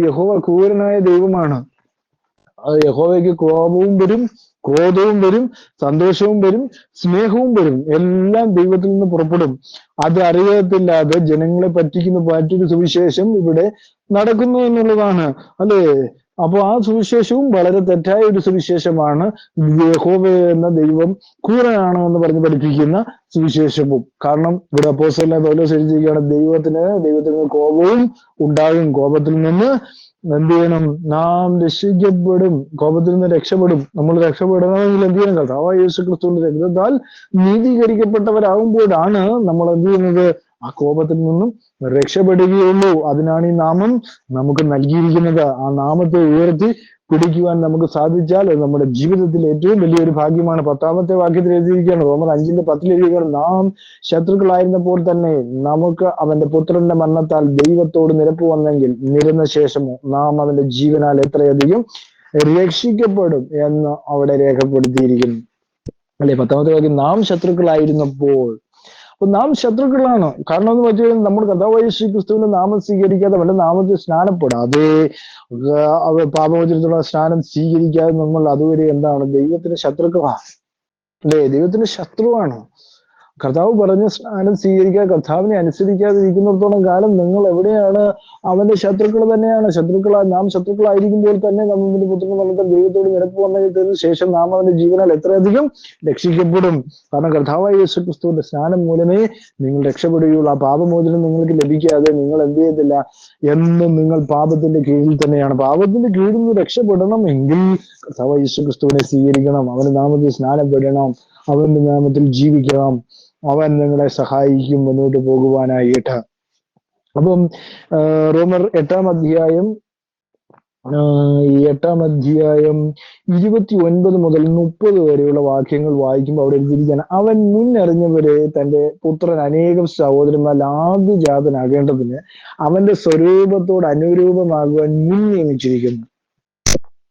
യഹോവ ക്രൂരനായ ദൈവമാണ്. യഹോവയ്ക്ക് കോപവും വരും, ക്രോധവും വരും, സന്തോഷവും വരും, സ്നേഹവും വരും. എല്ലാം ദൈവത്തിൽ നിന്ന് പുറപ്പെടും. അത് അറിയത്തില്ലാതെ ജനങ്ങളെ പറ്റിക്കുന്ന മറ്റൊരു സുവിശേഷം ഇവിടെ നടക്കുന്നു എന്നുള്ളതാണ് അല്ലേ. അപ്പൊ ആ സുവിശേഷവും വളരെ തെറ്റായ ഒരു സുവിശേഷമാണ്. യഹോവ എന്ന ദൈവം ക്രൂരനാണ് എന്ന് പറഞ്ഞ് പഠിപ്പിക്കുന്ന സുവിശേഷവും. കാരണം ഇവിടെ അപ്പോസ്തലനായ പൗലോസ് എഴുതിയിരിക്കുകയാണ്, ദൈവത്തിന് കോപവും ഉണ്ടാകും. കോപത്തിൽ നിന്ന് എന്ത് ചെയ്യണം? നാം രക്ഷിക്കപ്പെടും, കോപത്തിൽ നിന്ന് രക്ഷപ്പെടും. നമ്മൾ രക്ഷപ്പെടണമെങ്കിൽ എന്ത് ചെയ്യണം? കർത്താവായ യേശു ക്രിസ്തുവിന്റെ രക്തത്താൽ നീതീകരിക്കപ്പെട്ടവരാകുമ്പോഴാണ് നമ്മൾ എന്ത് ചെയ്യുന്നത്? ആ കോപത്തിൽ നിന്നും രക്ഷപ്പെടുകയുള്ളൂ. അതിനാണ് ഈ നാമം നമുക്ക് നൽകിയിരിക്കുന്നത്. ആ നാമത്തെ ഉയർത്തി പിടിക്കുവാൻ നമുക്ക് സാധിച്ചാൽ അത് നമ്മുടെ ജീവിതത്തിൽ ഏറ്റവും വലിയൊരു ഭാഗ്യമാണ്. 10 വാക്യത്തിൽ എഴുതിയിരിക്കുകയാണ്, റോമർ 5:10 എഴുതിയിരിക്കുകയാണ്, നാം ശത്രുക്കളായിരുന്നപ്പോൾ തന്നെ നമുക്ക് അവന്റെ പുത്രന്റെ മരണത്താൽ ദൈവത്തോട് നിരപ്പ് വന്നെങ്കിൽ നിരന്ന ശേഷമോ നാം അവന്റെ ജീവനാൽ എത്രയധികം രക്ഷിക്കപ്പെടും എന്ന് അവിടെ രേഖപ്പെടുത്തിയിരിക്കുന്നു അല്ലെ. 10 വാക്യം, നാം ശത്രുക്കളായിരുന്നപ്പോൾ. അപ്പൊ നാം ശത്രുക്കളാണ്. കാരണം എന്ന് വെച്ചാൽ നമ്മൾ കർത്താവായ യേശു ക്രിസ്തുവിന്റെ നാമം സ്വീകരിക്കാതെ അവന്റെ നാമത്തിൽ സ്നാനപ്പെടാതെ പാപമോചനത്തിലുള്ള സ്നാനം സ്വീകരിക്കാതെ നമ്മൾ അതുവരെ എന്താണ്? ദൈവത്തിന്റെ ശത്രുക്കളാണ് അല്ലേ. ദൈവത്തിന്റെ ശത്രുവാണ്. കർത്താവ് പറഞ്ഞ സ്നാനം സ്വീകരിക്കാതെ കർത്താവിനെ അനുസരിക്കാതെ ഇരിക്കുന്നിടത്തോളം കാലം നിങ്ങൾ എവിടെയാണ്? അവന്റെ ശത്രുക്കൾ തന്നെയാണ്. നാം ശത്രുക്കളായിരിക്കുമ്പോൾ തന്നെ നമ്മുടെ പുത്രന്റെ മരണത്തിൽ ദൈവത്തോട് നിരപ്പ് വന്നതിന് ശേഷം നാം അവന്റെ ജീവനാൽ എത്രയധികം രക്ഷിക്കപ്പെടും. കാരണം കർത്താവായ യേശു ക്രിസ്തുവിന്റെ സ്നാനം മൂലമേ നിങ്ങൾ രക്ഷപ്പെടുകയുള്ളൂ. ആ പാപമോചനം നിങ്ങൾക്ക് ലഭിക്കാതെ നിങ്ങൾ എന്ത് ചെയ്യത്തില്ല, എന്നും നിങ്ങൾ പാപത്തിന്റെ കീഴിൽ തന്നെയാണ്. പാപത്തിന്റെ കീഴിൽ നിന്ന് രക്ഷപ്പെടണമെങ്കിൽ കർത്താവായ യേശു ക്രിസ്തുവിനെ സ്വീകരിക്കണം, അവന്റെ നാമത്തിൽ സ്നാനപ്പെടണം, അവന്റെ നാമത്തിൽ ജീവിക്കണം. അവൻ നിങ്ങളെ സഹായിക്കും മുന്നോട്ട് പോകുവാനായിട്ട്. അപ്പം റോമർ 8-ാം അധ്യായം 29 മുതൽ 30 വരെയുള്ള വാക്യങ്ങൾ വായിക്കുമ്പോൾ അവിടെ എഴുതിയിരിക്കുകയാണ്, അവൻ മുന്നറിഞ്ഞവരെ തന്റെ പുത്രൻ അനേകം സഹോദരന്മാരിൽ ആദ്യജാതനാകേണ്ടതിന് അവന്റെ സ്വരൂപത്തോട് അനുരൂപമാകുവാൻ മുൻ നിയമിച്ചിരിക്കുന്നു.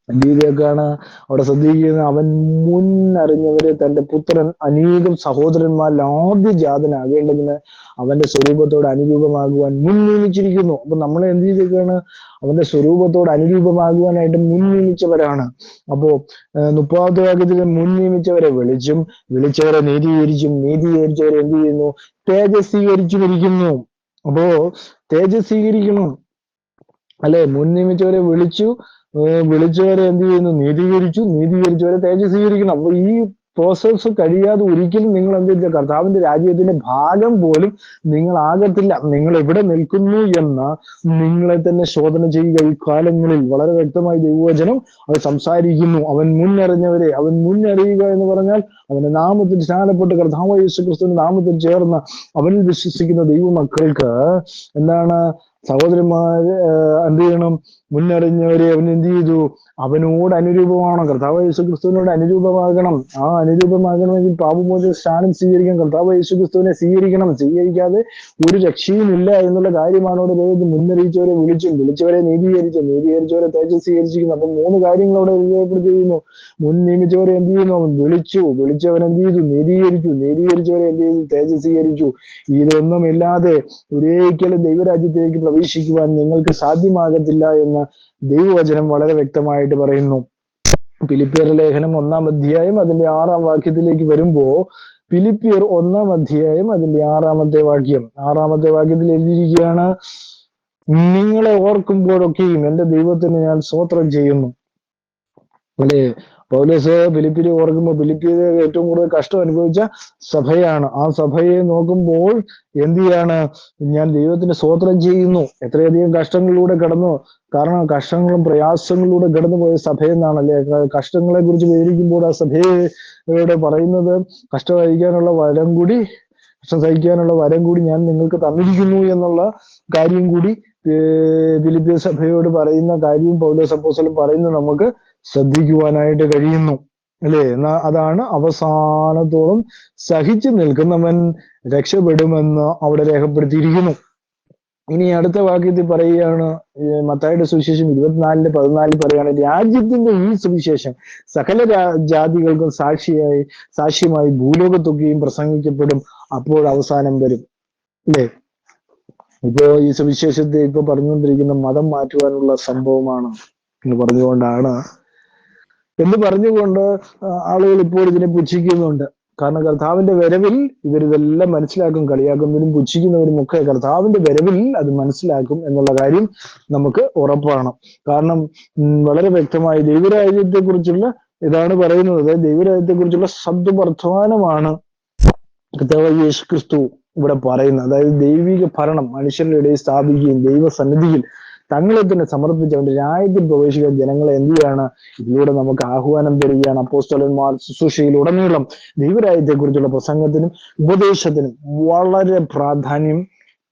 എന്തിലേക്കാണ് അവിടെ ശ്രദ്ധിക്കുന്നത്? അവൻ മുന്നറിഞ്ഞവരെ തന്റെ പുത്രൻ അനേകം സഹോദരന്മാരിൽ ആദ്യജാതനാകേണ്ടതിന് അവന്റെ സ്വരൂപത്തോട് അനുരൂപമാകുവാൻ മുൻ നിയമിച്ചിരിക്കുന്നു. അപ്പൊ നമ്മളെ എന്ത് ചെയ്തേക്കാണ്? അവന്റെ സ്വരൂപത്തോട് അനുരൂപമാകുവാനായിട്ട് മുൻ നിയമിച്ചവരാണ്. അപ്പോ 30 വാക്യത്തിൽ മുൻ നിയമിച്ചവരെ വിളിച്ചവരെ നീതീകരിച്ചവരെ എന്ത് ചെയ്യുന്നു? തേജസ്വീകരിച്ചിരിക്കുന്നു. അപ്പോ തേജസ്വീകരിക്കണം അല്ലെ. മുൻ നിയമിച്ചവരെ വിളിച്ചവരെ എന്ത് ചെയ്യുന്നു? നീതീകരിച്ചവരെ തേജസ്വീകരിക്കണം. അപ്പൊ ഈ പ്രോസസ് കഴിയാതെ ഒരിക്കലും നിങ്ങൾ എന്ത് ചെയ്യില്ല, കർത്താവിന്റെ രാജ്യത്തിന്റെ ഭാഗം പോലും നിങ്ങൾ ആകത്തില്ല. നിങ്ങൾ എവിടെ നിൽക്കുന്നു എന്ന് നിങ്ങളെ തന്നെ ശോധന ചെയ്യുക. ഈ കാലങ്ങളിൽ വളരെ വ്യക്തമായി ദൈവവചനം അത് സംസാരിക്കുന്നു. അവൻ മുന്നറിയുക എന്ന് പറഞ്ഞാൽ അവന്റെ നാമത്തിൽ സ്നാനപ്പെട്ട് കർത്താവായ യേശു ക്രിസ്തുവിന്റെ നാമത്തിൽ ചേർന്ന് അവനിൽ വിശ്വസിക്കുന്ന ദൈവമക്കൾക്ക് എന്താണ്? സഹോദരന്മാര് എന്ത് ചെയ്യണം? മുന്നറിഞ്ഞവരെ അവൻ എന്ത് ചെയ്തു? അവനോട് അനുരൂപമാവണം. കർത്താവ് യേശു ക്രിസ്തുവിനോട് അനുരൂപമാകണം. ആ അനുരൂപമാകണമെങ്കിൽ പാപമോചന സ്നാനം സ്വീകരിക്കണം. കർത്താവ് യേശു ക്രിസ്തുവിനെ സ്വീകരിക്കണം. സ്വീകരിക്കാതെ ഒരു രക്ഷയും ഇല്ല എന്നുള്ള കാര്യമാണ് അവിടെ ദൈവം മുന്നറിയിച്ചവരെ വിളിച്ചവരെ നീതീകരിച്ചവരെ തേജസ്വീകരിച്ചിരിക്കുന്നു. അപ്പൊ 3 കാര്യങ്ങൾ അവിടെ രേഖപ്പെടുത്തിയിരിക്കുന്നു. മുൻ നിയമിച്ചവരെ എന്ത് ചെയ്യുന്നു? അവൻ വിളിച്ചവൻ എന്ത് ചെയ്തു? നീതീകരിച്ചവരെ എന്ത് ചെയ്തു? തേജസ്വീകരിച്ചു. ഇതൊന്നുമില്ലാതെ ഒരിക്കലും ദൈവരാജ്യത്തിലേക്ക് പ്രവേശിക്കുവാൻ നിങ്ങൾക്ക് സാധ്യമാകത്തില്ല എന്ന് ദൈവവചനം വളരെ വ്യക്തമായിട്ട് പറയുന്നു. ഫിലിപ്പിയർ ലേഖനം 1-ാം അധ്യായം അതിന്റെ 6-ാം വാക്യത്തിലേക്ക് വരുമ്പോ, ഫിലിപ്പിയർ 1-ാം അധ്യായം അതിന്റെ 6-ാമത്തെ വാക്യം 6-ാമത്തെ വാക്യത്തിൽ എഴുതിയിരിക്കുകയാണ്, നിങ്ങളെ ഓർക്കുമ്പോഴൊക്കെയും എന്റെ ദൈവത്തിന് ഞാൻ സ്തോത്രം ചെയ്യുന്നു. അല്ലെ? പൗലോസ് ഫിലിപ്പിയെ ഓർക്കുമ്പോൾ ഫിലിപ്പിയിൽ ഏറ്റവും കൂടുതൽ കഷ്ടം അനുഭവിച്ച സഭയാണ്. ആ സഭയെ നോക്കുമ്പോൾ എന്ത് ചെയ്യാണ്? ഞാൻ ദൈവത്തിന് സ്തോത്രം ചെയ്യുന്നു. എത്രയധികം കഷ്ടങ്ങളിലൂടെ കടന്നു. കാരണം കഷ്ടങ്ങളും പ്രയാസങ്ങളിലൂടെ കടന്നു പോയ സഭയെന്നാണ് അല്ലെ? കഷ്ടങ്ങളെ കുറിച്ച് വിവരിക്കുമ്പോൾ ആ സഭയോട് പറയുന്നത്, കഷ്ടം സഹിക്കാനുള്ള വരം കൂടി ഞാൻ നിങ്ങൾക്ക് തന്നിരിക്കുന്നു എന്നുള്ള കാര്യം കൂടി ഫിലിപ്പിയ സഭയോട് പറയുന്ന കാര്യവും പൗലോസ് അപ്പോസ്തലൻ പറയുന്നത് നമുക്ക് ശ്രദ്ധിക്കുവാനായിട്ട് കഴിയുന്നു. അല്ലെ? അതാണ് അവസാനത്തോളം സഹിച്ചു നിൽക്കുന്നവൻ രക്ഷപ്പെടുമെന്ന് അവിടെ രേഖപ്പെടുത്തിയിരിക്കുന്നു. ഇനി അടുത്ത വാക്യത്തിൽ പറയുകയാണ്, മത്തായിയുടെ സുവിശേഷം 24:14 പറയുകയാണ്, രാജ്യത്തിന്റെ ഈ സുവിശേഷം സകല ജാതികൾക്കും സാക്ഷ്യമായി ഭൂലോകത്തൊക്കെയും പ്രസംഗിക്കപ്പെടും, അപ്പോൾ അവസാനം വരും. അല്ലെ? ഇപ്പോ ഈ സുവിശേഷത്തെ ഇപ്പൊ പറഞ്ഞുകൊണ്ടിരിക്കുന്ന മതം മാറ്റുവാനുള്ള സംഭവമാണ് എന്ന് പറഞ്ഞുകൊണ്ട് ആളുകൾ ഇപ്പോൾ ഇതിനെ പുച്ഛിക്കുന്നുണ്ട്. കാരണം കർത്താവിന്റെ വരവിൽ ഇവരിതെല്ലാം മനസ്സിലാക്കും. കളിയാക്കുന്നവരും പുച്ഛിക്കുന്നവരും ഒക്കെ കർത്താവിന്റെ വരവിൽ അത് മനസ്സിലാക്കും എന്നുള്ള കാര്യം നമുക്ക് ഉറപ്പാണ്. കാരണം വളരെ വ്യക്തമായി ദൈവരാജ്യത്തെ കുറിച്ചുള്ള ഇതാണ് പറയുന്നത്. ദൈവരാജ്യത്തെ കുറിച്ചുള്ള സദ്വർത്തമാനമാണ് കർത്താവ് യേശു ക്രിസ്തു ഇവിടെ പറയുന്നത്. അതായത് ദൈവിക ഭരണം മനുഷ്യരുടെ ഇടയിൽ സ്ഥാപിക്കുകയും ദൈവസന്നിധിയിൽ തങ്ങളെ തന്നെ സമർപ്പിച്ച് അവന്റെ രാജ്യത്തിൽ പ്രവേശിക്കാൻ ജനങ്ങളെ എന്ത് ചെയ്യാണ്? ഇതിലൂടെ നമുക്ക് ആഹ്വാനം തരികയാണ്. അപ്പോസ്തലന്മാർ ശുശ്രൂഷയിലുടനീളം ദൈവരാജ്യത്തെ കുറിച്ചുള്ള പ്രസംഗത്തിനും ഉപദേശത്തിനും വളരെ പ്രാധാന്യം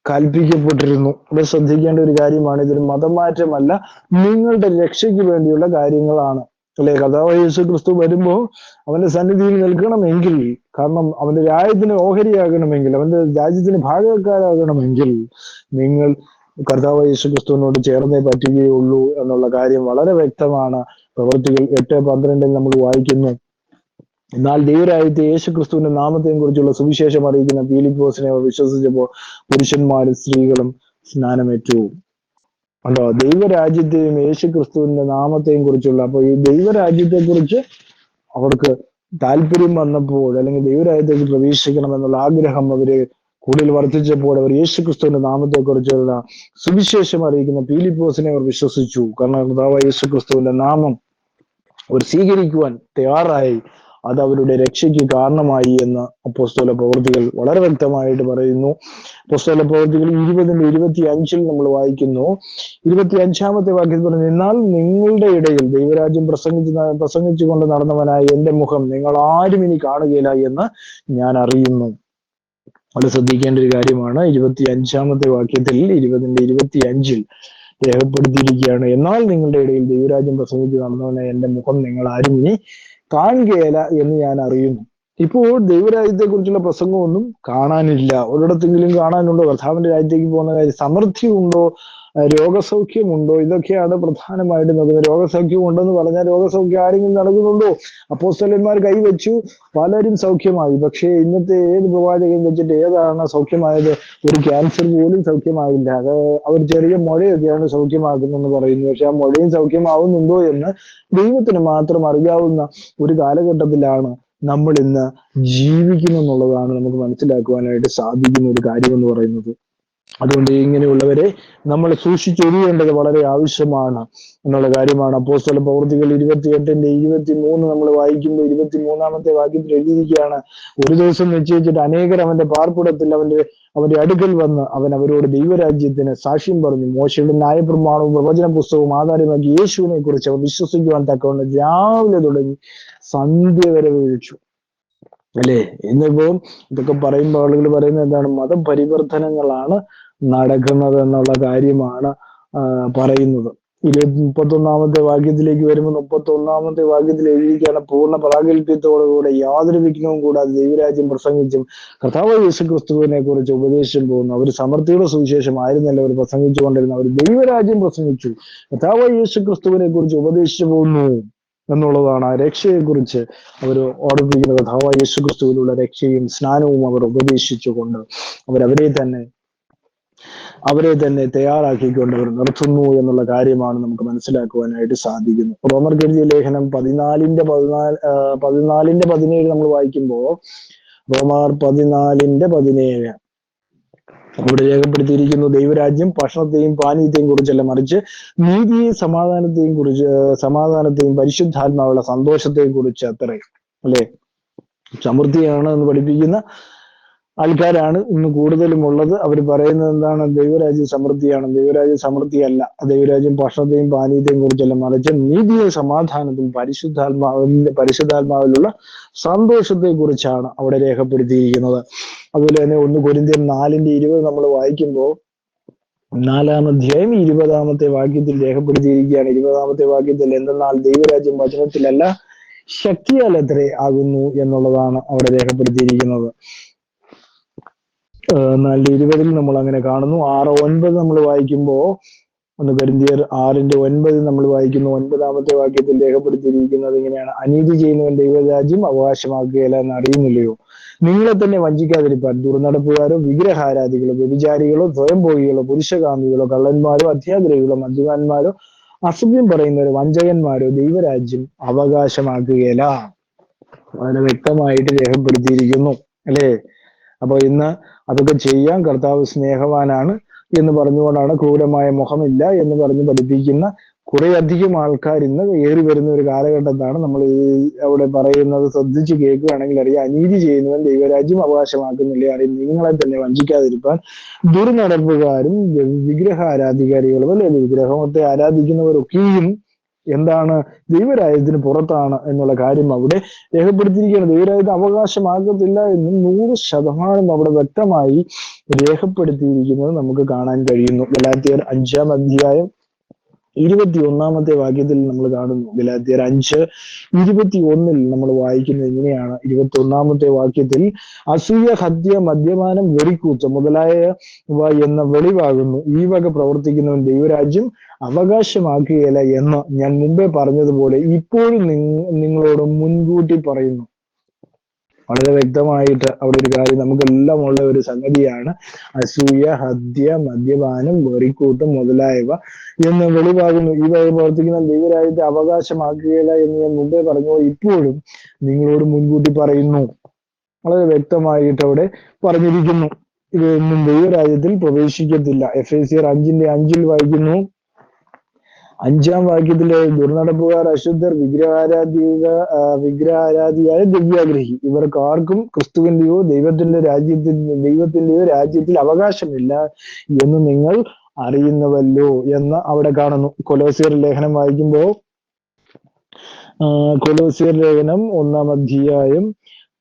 കൽപ്പിക്കപ്പെട്ടിരുന്നു. അത് ശ്രദ്ധിക്കേണ്ട ഒരു കാര്യമാണ്. ഇതൊരു മതമാറ്റമല്ല, നിങ്ങളുടെ രക്ഷയ്ക്ക് വേണ്ടിയുള്ള കാര്യങ്ങളാണ്. അല്ലെ? കർത്താവ് യേശു ക്രിസ്തു വരുമ്പോ അവന്റെ സന്നിധിയിൽ നിൽക്കണമെങ്കിൽ, കാരണം അവന്റെ രാജ്യത്തിന് ഓഹരിയാകണമെങ്കിൽ, അവന്റെ രാജ്യത്തിന് ഭാഗക്കാരാകണമെങ്കിൽ നിങ്ങൾ കർത്താവ് യേശു ക്രിസ്തുവിനോട് ചേർന്നേ പറ്റുകയുള്ളൂ എന്നുള്ള കാര്യം വളരെ വ്യക്തമാണ്. പ്രവൃത്തികൾ 8:12 നമ്മൾ വായിക്കുന്നു, എന്നാൽ ദൈവരാജ്യത്തെ യേശു ക്രിസ്തുവിന്റെ നാമത്തെയും കുറിച്ചുള്ള സുവിശേഷം അറിയിക്കുന്ന ഫിലിപ്പോസിനെ വിശ്വസിച്ചപ്പോൾ പുരുഷന്മാരും സ്ത്രീകളും സ്നാനമേറ്റു. ഉണ്ടോ? ദൈവരാജ്യത്തെയും യേശു ക്രിസ്തുവിന്റെ നാമത്തെയും കുറിച്ചുള്ള, അപ്പൊ ഈ ദൈവരാജ്യത്തെ കുറിച്ച് അവർക്ക് താല്പര്യം വന്നപ്പോൾ, അല്ലെങ്കിൽ ദൈവരാജ്യത്തേക്ക് പ്രവേശിക്കണം എന്നുള്ള ആഗ്രഹം അവര് കൂടുതൽ വർദ്ധിച്ചപ്പോൾ, അവർ യേശു ക്രിസ്തുവിന്റെ നാമത്തെ കുറിച്ചുള്ള സുവിശേഷം അറിയിക്കുന്ന ഫിലിപ്പോസിനെ അവർ വിശ്വസിച്ചു. കാരണം കർത്താവ് യേശു ക്രിസ്തുവിന്റെ നാമം അവർ സ്വീകരിക്കുവാൻ തയ്യാറായി. അത് അവരുടെ രക്ഷയ്ക്ക് കാരണമായി എന്ന് അപ്പോസ്തല പ്രവൃത്തികൾ വളരെ വ്യക്തമായിട്ട് പറയുന്നു. അപ്പോസ്തല പ്രവൃത്തികൾ 20:25 നമ്മൾ വായിക്കുന്നു. 25-ാമത്തെ വാക്യത്തിൽ പറഞ്ഞു, എന്നാൽ നിങ്ങളുടെ ഇടയിൽ ദൈവരാജ്യം പ്രസംഗിച്ചുകൊണ്ട് നടന്നവനായ എന്റെ മുഖം നിങ്ങൾ ആരും ഇനി കാണുകയില്ല എന്ന് ഞാൻ അറിയുന്നു. അത് ശ്രദ്ധിക്കേണ്ട ഒരു കാര്യമാണ്. 25-ാമത്തെ വാക്യത്തിൽ 20:25 രേഖപ്പെടുത്തിയിരിക്കുകയാണ്, എന്നാൽ നിങ്ങളുടെ ഇടയിൽ ദൈവരാജ്യം പ്രസംഗിച്ച് നടന്നവനായ എന്റെ മുഖം നിങ്ങൾ ആരും ഇനി കാണുകയില്ല എന്ന് ഞാൻ അറിയുന്നു. ഇപ്പോൾ ദൈവരാജ്യത്തെ കുറിച്ചുള്ള പ്രസംഗമൊന്നും കാണാനില്ല. ഒരിടത്തെങ്കിലും കാണാനുണ്ടോ? കർത്താവിന്റെ രാജ്യത്തേക്ക് പോകുന്ന കാര്യം സമൃദ്ധി ഉണ്ടോ? രോഗസൗഖ്യമുണ്ടോ? ഇതൊക്കെയാണ് പ്രധാനമായിട്ട് നോക്കുന്നത്. രോഗസൗഖ്യം ഉണ്ടെന്ന് പറഞ്ഞാൽ രോഗസൗഖ്യം ആരെങ്കിലും നടക്കുന്നുണ്ടോ? അപ്പോസ്തലന്മാർ കൈവച്ചു, പലരും സൗഖ്യമായി. പക്ഷേ ഇന്നത്തെ ഏത് പ്രവാചകൻ വെച്ചിട്ട് ഏതാണ് സൗഖ്യമായത്? ഒരു ക്യാൻസർ പോലും സൗഖ്യമായില്ല. അത് അവർ ചെറിയ മുഴയൊക്കെയാണ് സൗഖ്യമാക്കുന്നതെന്ന് പറയുന്നു. പക്ഷെ ആ മുഴയും സൗഖ്യമാവുന്നുണ്ടോ എന്ന് ദൈവത്തിന് മാത്രം അറിയാവുന്ന ഒരു കാലഘട്ടത്തിലാണ് നമ്മൾ ഇന്ന് ജീവിക്കുന്നു എന്നുള്ളതാണ് നമുക്ക് മനസ്സിലാക്കുവാനായിട്ട് സാധിക്കുന്ന ഒരു കാര്യം എന്ന് പറയുന്നത്. അതുകൊണ്ട് ഇങ്ങനെയുള്ളവരെ നമ്മൾ സൂക്ഷിച്ചൊഴിയേണ്ടത് വളരെ ആവശ്യമാണ് എന്നുള്ള കാര്യമാണ്. അപ്പോസ്തല പ്രവൃത്തികൾ 28:23 നമ്മൾ വായിക്കുമ്പോൾ 23-ാമത്തെ വാക്യത്തിൽ എഴുതിയിരിക്കുകയാണ്, ഒരു ദിവസം നിശ്ചയിച്ചിട്ട് അനേകർ അവന്റെ പാർപ്പിടത്തിൽ അവന്റെ അടുക്കൽ വന്ന് അവൻ അവരോട് ദൈവരാജ്യത്തിന് സാക്ഷ്യം പറഞ്ഞു. മോശയുടെ ന്യായപ്രമാണവും പ്രവചന പുസ്തകവും ആധാരമാക്കി യേശുവിനെ കുറിച്ച് അവർ വിശ്വസിക്കുവാൻ തക്കവണ്ണം രാവിലെ തുടങ്ങി സന്ധ്യ വരെ വീഴ്ചു. അല്ലെ? ഇന്നിപ്പോ ഇതൊക്കെ പറയുമ്പോൾ ആളുകൾ പറയുന്നത് എന്താണ്? മതപരിവർത്തനങ്ങളാണ് നടക്കുന്നത് എന്നുള്ള കാര്യമാണ് പറയുന്നത്. 31-ാമത്തെ വാക്യത്തിലേക്ക് വരുമ്പോൾ 31-ാമത്തെ വാക്യത്തിൽ എഴുതിയിരിക്കുകയാണ്, പൂർണ്ണ പ്രാഗൽഭ്യത്തോടുകൂടെ യാതൊരു വിഘ്നവും കൂടാതെ ദൈവരാജ്യം പ്രസംഗിച്ചും കർത്താവ് യേശുക്രിസ്തുവിനെ കുറിച്ച് ഉപദേശിച്ചും പോകുന്നു. അവർ സമൃദ്ധിയുടെ സുവിശേഷം ആയിരുന്നല്ലോ അവർ പ്രസംഗിച്ചു കൊണ്ടിരുന്ന, അവർ ദൈവരാജ്യം പ്രസംഗിച്ചു, കർത്താവ് യേശുക്രിസ്തുവിനെ കുറിച്ച് ഉപദേശിച്ചു പോകുന്നു എന്നുള്ളതാണ്. ആ രക്ഷയെക്കുറിച്ച് അവർ ഓർമ്മിപ്പിക്കുന്നത്. കർത്താവ് യേശുക്രിസ്തുവിലുള്ള രക്ഷയും സ്നാനവും അവർ ഉപദേശിച്ചുകൊണ്ട് അവരെ തന്നെ തയ്യാറാക്കിക്കൊണ്ട് അവർ നിർത്തുന്നു എന്നുള്ള കാര്യമാണ് നമുക്ക് മനസ്സിലാക്കുവാനായിട്ട് സാധിക്കുന്നത്. റോമർക്ക് എഴുതിയ ലേഖനം 14:17 നമ്മൾ വായിക്കുമ്പോൾ, റോമർ 14:17 അവിടെ രേഖപ്പെടുത്തിയിരിക്കുന്നു, ദൈവരാജ്യം ഭക്ഷണത്തെയും പാനീയത്തെയും കുറിച്ചല്ല, മറിച്ച് നീതിയെയും സമാധാനത്തെയും പരിശുദ്ധാത്മാവുള്ള സന്തോഷത്തെയും കുറിച്ച് അത്രേ. അല്ലെ, സമൃദ്ധിയാണ് എന്ന് പഠിപ്പിക്കുന്ന ആൾക്കാരാണ് ഇന്ന് കൂടുതലും ഉള്ളത്. അവർ പറയുന്നത് എന്താണ്? ദൈവരാജ്യം സമൃദ്ധിയാണ്. ദൈവരാജ്യം സമൃദ്ധിയല്ല. ദൈവരാജ്യം ഭക്ഷണത്തെയും പാനീയത്തെയും കുറിച്ചല്ല, മറിച്ച് നീതിയും സമാധാനത്തെയും പരിശുദ്ധാത്മാവിലുള്ള സന്തോഷത്തെ കുറിച്ചാണ് അവിടെ രേഖപ്പെടുത്തിയിരിക്കുന്നത്. അതുപോലെ തന്നെ 1 കൊരിന്ത്യർ 4:20 നമ്മൾ വായിക്കുമ്പോൾ, 4-ാം അധ്യായം 20-ാമത്തെ വാക്യത്തിൽ രേഖപ്പെടുത്തിയിരിക്കുകയാണ്. 20-ാമത്തെ വാക്യത്തിൽ, എന്തെന്നാൽ ദൈവരാജ്യം വചനത്തിലല്ല ശക്തിയാൽ അത്രേ ആകുന്നു എന്നുള്ളതാണ് അവിടെ രേഖപ്പെടുത്തിയിരിക്കുന്നത്. 4:20 നമ്മൾ അങ്ങനെ കാണുന്നു. 6:9 നമ്മൾ വായിക്കുമ്പോൾ, 1 കൊരിന്ത്യർ 6:9 നമ്മൾ വായിക്കുന്നു. 9-ാമത്തെ വാക്യത്തിൽ രേഖപ്പെടുത്തിയിരിക്കുന്നത് ഇങ്ങനെയാണ്, അനീതി ചെയ്യുന്നവൻ ദൈവരാജ്യം അവകാശമാക്കുകയില്ല എന്ന് അറിയുന്നില്ലയോ? നിങ്ങളെ തന്നെ വഞ്ചിക്കാതിരിപ്പാൻ ദുർനടപ്പുകാരോ വിഗ്രഹാരാധികളോ വ്യഭിചാരികളോ സ്വയംഭോഗികളോ പുരുഷകാമികളോ കള്ളന്മാരോ അത്യാഗ്രഹികളോ മദ്യപാന്മാരോ അസഭ്യം പറയുന്നവരോ വഞ്ചകന്മാരോ ദൈവരാജ്യം അവകാശമാക്കുകയില്ല. വളരെ വ്യക്തമായിട്ട് രേഖപ്പെടുത്തിയിരിക്കുന്നു, അല്ലേ? അപ്പൊ ഇന്ന് അതൊക്കെ ചെയ്യാൻ കർത്താവ് സ്നേഹവാനാണ് എന്ന് പറഞ്ഞുകൊണ്ടാണ്, ക്രൂരമായ മുഖമില്ല എന്ന് പറഞ്ഞ് പഠിപ്പിക്കുന്ന കുറെ അധികം ആൾക്കാർ ഇന്ന് ഏറി വരുന്ന ഒരു കാലഘട്ടത്താണ് നമ്മൾ അവിടെ പറയുന്നത്. ശ്രദ്ധിച്ച് കേൾക്കുകയാണെങ്കിൽ അറിയാം, അനീതി ചെയ്യുന്നവൻ ദൈവരാജ്യം അവകാശമാക്കുന്നില്ലേ? അറിയാം, നിങ്ങളെ തന്നെ വഞ്ചിക്കാതിരിക്കാൻ ദുർനടപ്പുകാരും വിഗ്രഹാരാധികാരികളും, അല്ലെ, വിഗ്രഹത്തെ ആരാധിക്കുന്നവരൊക്കെയും എന്താണ്? ദൈവരാജ്യത്തിന് പുറത്താണ് എന്നുള്ള കാര്യം അവിടെ രേഖപ്പെടുത്തിയിരിക്കുകയാണ്. ദൈവരാജ്യത്തെ അവകാശമാക്കത്തില്ല എന്നും 100% അവിടെ വ്യക്തമായി രേഖപ്പെടുത്തിയിരിക്കുന്നത് നമുക്ക് കാണാൻ കഴിയുന്നു. ഗലാത്യർ 5-ാം അധ്യായം 21-ാമത്തെ വാക്യത്തിൽ നമ്മൾ കാണുന്നു. ഗലാത്യർ 5:21 നമ്മൾ വായിക്കുന്നത് ഇങ്ങനെയാണ്. 21-ാമത്തെ വാക്യത്തിൽ, അസൂയ, ഹത്യ, മദ്യപാനം, വെറിക്കൂത്ത് മുതലായവ എന്ന വെളിവാകുന്നു. ഈ വക പ്രവർത്തിക്കുന്നവൻ ദൈവരാജ്യം അവകാശമാക്കുകയില്ല എന്ന് ഞാൻ മുമ്പേ പറഞ്ഞതുപോലെ ഇപ്പോഴും നിങ്ങളോട് മുൻകൂട്ടി പറയുന്നു. വളരെ വ്യക്തമായിട്ട് അവിടെ ഒരു കാര്യം നമുക്കെല്ലാം ഉള്ള ഒരു സംഗതിയാണ്. അസൂയ, ഹത്യ, മദ്യപാനം, വെറിക്കൂട്ടം മുതലായവ എന്ന് വെളിവാകുന്നു. ഈ വക പ്രവർത്തിക്കുന്ന ദൈവരാജ്യത്തെ അവകാശമാക്കുകയില്ല എന്ന് ഞാൻ മുമ്പേ പറഞ്ഞു, ഇപ്പോഴും നിങ്ങളോട് മുൻകൂട്ടി പറയുന്നു. വളരെ വ്യക്തമായിട്ട് അവിടെ പറഞ്ഞിരിക്കുന്നു, ഇതൊന്നും ദൈവരാജ്യത്തിൽ പ്രവേശിക്കത്തില്ല. എഫേസ്യർ 5:5 വായിക്കുന്നു. 5-ാം വാക്യത്തിലെ, ദുർനടപ്പുകാർ, അശുദ്ധർ, വിഗ്രഹാരാധിയായ ദിവ്യാഗ്രഹി, ഇവർക്ക് ആർക്കും ക്രിസ്തുവിന്റെയോ ദൈവത്തിന്റെയോ രാജ്യത്തിൽ അവകാശമില്ല എന്ന് നിങ്ങൾ അറിയുന്നവല്ലോ എന്ന് അവിടെ കാണുന്നു. കൊലോസ്യർ ലേഖനം വായിക്കുമ്പോൾ, കൊലോസ്യർ ലേഖനം 1-ാം അധ്യായം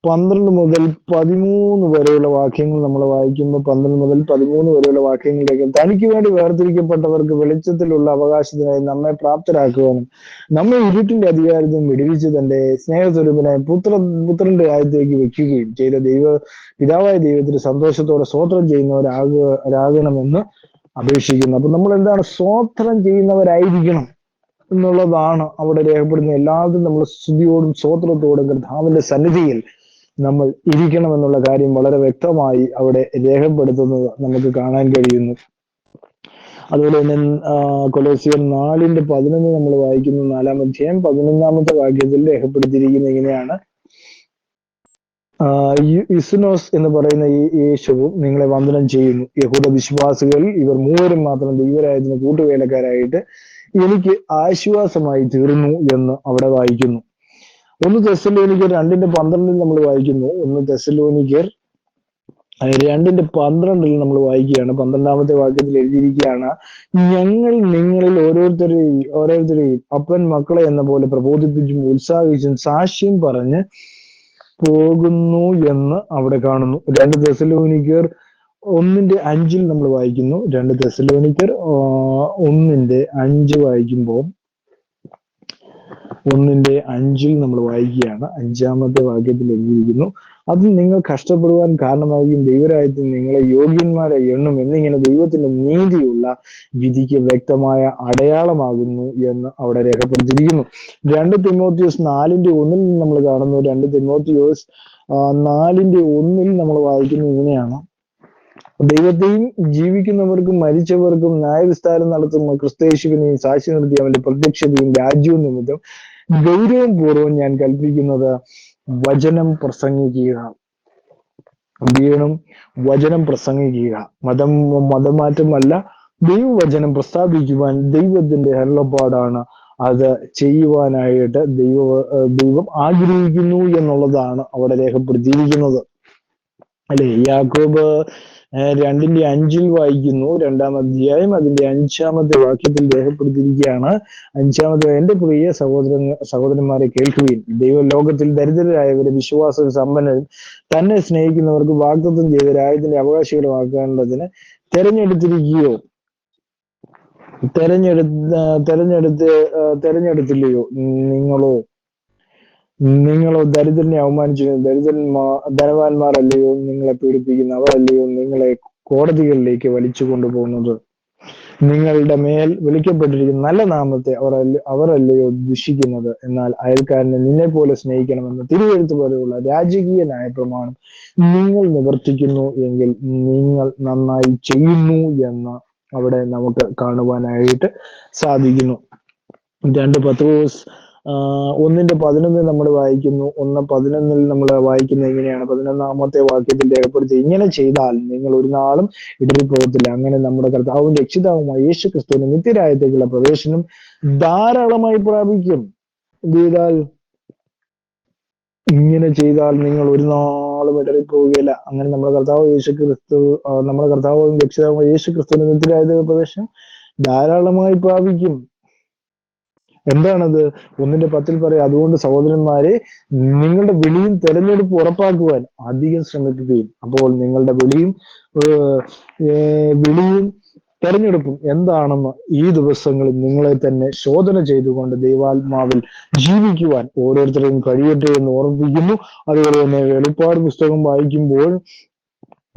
12 മുതൽ 13 വരെയുള്ള വാക്യങ്ങൾ നമ്മൾ വായിക്കുമ്പോൾ, 12 മുതൽ 13 വരെയുള്ള വാക്യങ്ങളിലേക്ക്, തനിക്ക് വേണ്ടി വേർതിരിക്കപ്പെട്ടവർക്ക് വെളിച്ചത്തിലുള്ള അവകാശത്തിനായി നമ്മെ പ്രാപ്തരാക്കുവാനും നമ്മെ ഇരുട്ടിന്റെ അധികാരത്തിൽ വിടുവിച്ച് തന്റെ സ്നേഹസ്വരൂപനായ പുത്രന്റെ രാജ്യത്തേക്ക് വെക്കുകയും ചെയ്ത പിതാവായ ദൈവത്തിന് സന്തോഷത്തോടെ സ്തോത്രം ചെയ്യുന്നവരാകണമെന്ന് അപേക്ഷിക്കുന്നു. അപ്പൊ നമ്മൾ എന്താണ്? സ്തോത്രം ചെയ്യുന്നവരായിരിക്കണം എന്നുള്ളതാണ് അവിടെ രേഖപ്പെടുന്നത്. എല്ലാവരും നമ്മൾ സ്തുതിയോടും സ്തോത്രത്തോടും കർത്താവിന്റെ സന്നിധിയിൽ നമ്മൾ ഇരിക്കണം എന്നുള്ള കാര്യം വളരെ വ്യക്തമായി അവിടെ രേഖപ്പെടുത്തുന്നത് നമുക്ക് കാണാൻ കഴിയുന്നു. അതുപോലെ തന്നെ കൊലോസ്യർ 4:11 നമ്മൾ വായിക്കുന്നു. 4-ാം അധ്യായം 11-ാമത്തെ വാക്യത്തിൽ രേഖപ്പെടുത്തിയിരിക്കുന്നത് ഇങ്ങനെയാണ്, ഇസ്നോസ് എന്ന് പറയുന്ന ഈ യേശുവും നിങ്ങളെ വന്ദനം ചെയ്യുന്നു. യഹൂദ വിശ്വാസികൾ ഇവർ മൂവരും മാത്രം ദൈവരാജ്യത്തിന് കൂട്ടുവേലക്കാരായിട്ട് എനിക്ക് ആശ്വാസമായി തീർന്നു എന്ന് അവിടെ വായിക്കുന്നു. 1 തെസ്സലോനിക്കർ 2:12 നമ്മൾ വായിക്കുന്നു. 1 തെസ്സലോനിക്കർ 2:12 നമ്മൾ വായിക്കുകയാണ്. 12-ാമത്തെ വാക്യത്തിൽ എഴുതിയിരിക്കുകയാണ്, ഞങ്ങൾ നിങ്ങളിൽ ഓരോരുത്തരെയും അപ്പൻ മക്കളെ എന്ന പോലെ പ്രബോധിപ്പിച്ചും ഉത്സാഹിച്ചും സാക്ഷ്യം പറഞ്ഞ് പോകുന്നു എന്ന് അവിടെ കാണുന്നു. 2 തെസ്സലോനിക്കർ 1:5 നമ്മൾ വായിക്കുന്നു. 2 തെസ്സലോനിക്കർ 1:5 വായിക്കുമ്പോൾ 1:5 നമ്മൾ വായിക്കുകയാണ്. 5-ാമത്തെ വാക്യത്തിൽ എഴുതിയിരിക്കുന്നു, അത് നിങ്ങൾ കഷ്ടപ്പെടുവാൻ കാരണമാകും, ദൈവരാജ്യത്തിൽ നിങ്ങളെ യോഗ്യന്മാരെ എണ്ണും എന്നിങ്ങനെ ദൈവത്തിന്റെ നീതിയുള്ള വിധിക്ക് വ്യക്തമായ അടയാളമാകുന്നു എന്ന് അവിടെ രേഖപ്പെടുത്തിയിരിക്കുന്നു. 2 തിമോത്തിയോസ് 4:1 നമ്മൾ കാണുന്നു. 2 തിമോത്തിയോസ് 4:1 നമ്മൾ വായിക്കുന്നത് ഇങ്ങനെയാണ്: ദൈവത്തെയും ജീവിക്കുന്നവർക്കും മരിച്ചവർക്കും ന്യായവിസ്താരം നടത്തുന്ന ക്രിസ്തയേശുവിനെയും സാക്ഷി നിർത്തി അവന്റെ പ്രത്യക്ഷതയും രാജ്യവും നിമിത്തം ഗൗരവം പൂർവ്വം ഞാൻ കൽപ്പിക്കുന്നത് വചനം പ്രസംഗിക്കുക. വീണ്ടും വചനം പ്രസംഗിക്കുക. മതമാറ്റമല്ല, ദൈവവചനം പ്രസ്താവിക്കുവാൻ ദൈവത്തിന്റെ അരുളപ്പാടാണ്. അത് ചെയ്യുവാനായിട്ട് ദൈവം ആഗ്രഹിക്കുന്നു എന്നുള്ളതാണ് അവിടെ രേഖപ്പെടുത്തിയിരിക്കുന്നത്. അല്ലെ, യാക്കോബ് 2:5 വായിക്കുന്നു. 2-ാം അധ്യായം അതിന്റെ 5-ാമത്തെ വാക്യത്തിൽ രേഖപ്പെടുത്തിയിരിക്കുകയാണ്. 5-ാമത്തെ: എന്റെ പ്രിയ സഹോദരന്മാരെ കേൾക്കുകയും ദൈവലോകത്തിൽ ദരിദ്രരായവരെ വിശ്വാസ സമ്പന്നരും തന്നെ സ്നേഹിക്കുന്നവർക്ക് വാഗ്ദത്തം ചെയ്ത രാജ്യത്തിന്റെ അവകാശികളുമാക്കേണ്ടതിന് തെരഞ്ഞെടുത്തിരിക്കുകയോ തെരഞ്ഞെടുത്തില്ലയോ? നിങ്ങളോ ദരിദ്രനെ അവമാനിച്ചു ധനവാന്മാരല്ലയോ നിങ്ങളെ പീഡിപ്പിക്കുന്ന അവരല്ലയോ നിങ്ങളെ കോടതികളിലേക്ക് വലിച്ചു കൊണ്ടുപോകുന്നത്? നിങ്ങളുടെ മേൽ വിളിക്കപ്പെട്ടിരിക്കുന്ന നല്ല നാമത്തെ അവരല്ലയോ ദുഷിക്കുന്നത്? എന്നാൽ അയൽക്കാരനെ നിന്നെ പോലെ സ്നേഹിക്കണമെന്ന് തിരുവെഴുത്ത് പോലെയുള്ള രാജകീയ ന്യായപ്രമാണം നിങ്ങൾ നിവർത്തിക്കുന്നു എങ്കിൽ നിങ്ങൾ നന്നായി ചെയ്യുന്നു എന്ന് അവിടെ നമുക്ക് കാണുവാനായിട്ട് സാധിക്കുന്നു. 2 പത്രോസ് 1:11 നമ്മൾ വായിക്കുന്നു. 1:11 നമ്മൾ വായിക്കുന്നത് ഇങ്ങനെയാണ്. 11-ാമത്തെ വാക്യത്തിൽ രേഖപ്പെടുത്തി, ഇങ്ങനെ ചെയ്താൽ നിങ്ങൾ ഒരു നാളും ഇടറിപ്പോകത്തില്ല. അങ്ങനെ നമ്മുടെ കർത്താവും രക്ഷിതാവുമായ യേശു ക്രിസ്തുവിന്റെ നിത്യരാജ്യത്തേക്കുള്ള പ്രവേശനം ധാരാളമായി പ്രാപിക്കും. ഇങ്ങനെ ചെയ്താൽ നിങ്ങൾ ഒരു നാളും ഇടറിപ്പോവുകയില്ല. അങ്ങനെ നമ്മുടെ കർത്താവും രക്ഷിതാവുമായ യേശു ക്രിസ്തുവിന്റെ നിത്യരാജ്യത്തേക്കുള്ള പ്രവേശനം ധാരാളമായി പ്രാപിക്കും. എന്താണത്? 1:10 പറയാം, അതുകൊണ്ട് സഹോദരന്മാരെ, നിങ്ങളുടെ വിളിയും തെരഞ്ഞെടുപ്പ് ഉറപ്പാക്കുവാൻ അധികം ശ്രമിക്കുകയും. അപ്പോൾ നിങ്ങളുടെ വിളിയും തെരഞ്ഞെടുപ്പും എന്താണെന്ന് ഈ ദിവസങ്ങളിൽ നിങ്ങളെ തന്നെ ശോധന ചെയ്തുകൊണ്ട് ദൈവാത്മാവിൽ ജീവിക്കുവാൻ ഓരോരുത്തരെയും കഴിയട്ടെ എന്ന് ഓർമ്മിപ്പിക്കുന്നു. അതുപോലെ തന്നെ വെളിപ്പാട് പുസ്തകം വായിക്കുമ്പോൾ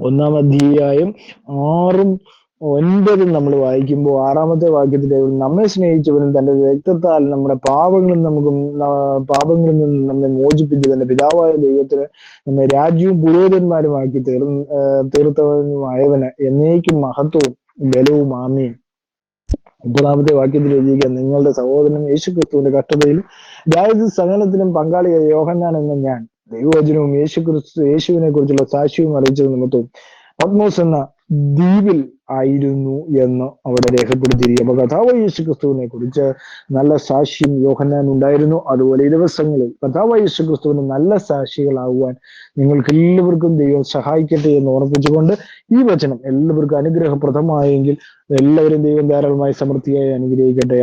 1-ാം അധ്യായം 6-9 നമ്മൾ വായിക്കുമ്പോൾ 6-ാമത്തെ വാക്യത്തിൽ നമ്മെ സ്നേഹിച്ചവനും തന്റെ രക്തത്താൽ നമ്മുടെ പാപങ്ങളിൽ നിന്ന് നമ്മെ മോചിപ്പിച്ച് തന്റെ പിതാവായ ദൈവത്തിന് നമ്മെ രാജ്യവും പുരോഹിതന്മാരുമാക്കി തീർത്തവനുമായവന് എന്നേക്കും മഹത്വവും ബലവും ആമേൻ. 30-ാമത്തെ വാക്യത്തിൽ എഴുതിയിരിക്കുക, നിങ്ങളുടെ സഹോദരൻ യേശുക്രിസ്തുവിന്റെ കഷ്ടതയിലും രാജ്യത്തിൽ സകലത്തിലും പങ്കാളിയായ യോഹന്നാൻ എന്ന ഞാൻ ദൈവവചനവും യേശുവിനെ കുറിച്ചുള്ള സാക്ഷ്യവും അറിയിച്ചത് നിമിത്തവും പത്മോസ് എന്ന ദ്വീപിൽ ആയിരുന്നു എന്ന് അവിടെ രേഖപ്പെടുത്തിയിരിക്കും. അപ്പൊ കർത്താവായ യേശു ക്രിസ്തുവിനെ കുറിച്ച് നല്ല സാക്ഷ്യം യോഹന്നാൻ ഉണ്ടായിരുന്നു. അതുപോലെ ഈ ദിവസങ്ങളിൽ കർത്താവായ യേശു ക്രിസ്തുവിന് നല്ല സാക്ഷികളാകുവാൻ നിങ്ങൾക്ക് എല്ലാവർക്കും ദൈവം സഹായിക്കട്ടെ എന്ന് ഓർമ്മിപ്പിച്ചുകൊണ്ട് ഈ വചനം എല്ലാവർക്കും അനുഗ്രഹപ്രദമായെങ്കിൽ എല്ലാവരും ദൈവം ധാരാളമായി സമൃദ്ധിയായി അനുഗ്രഹിക്കട്ടെ.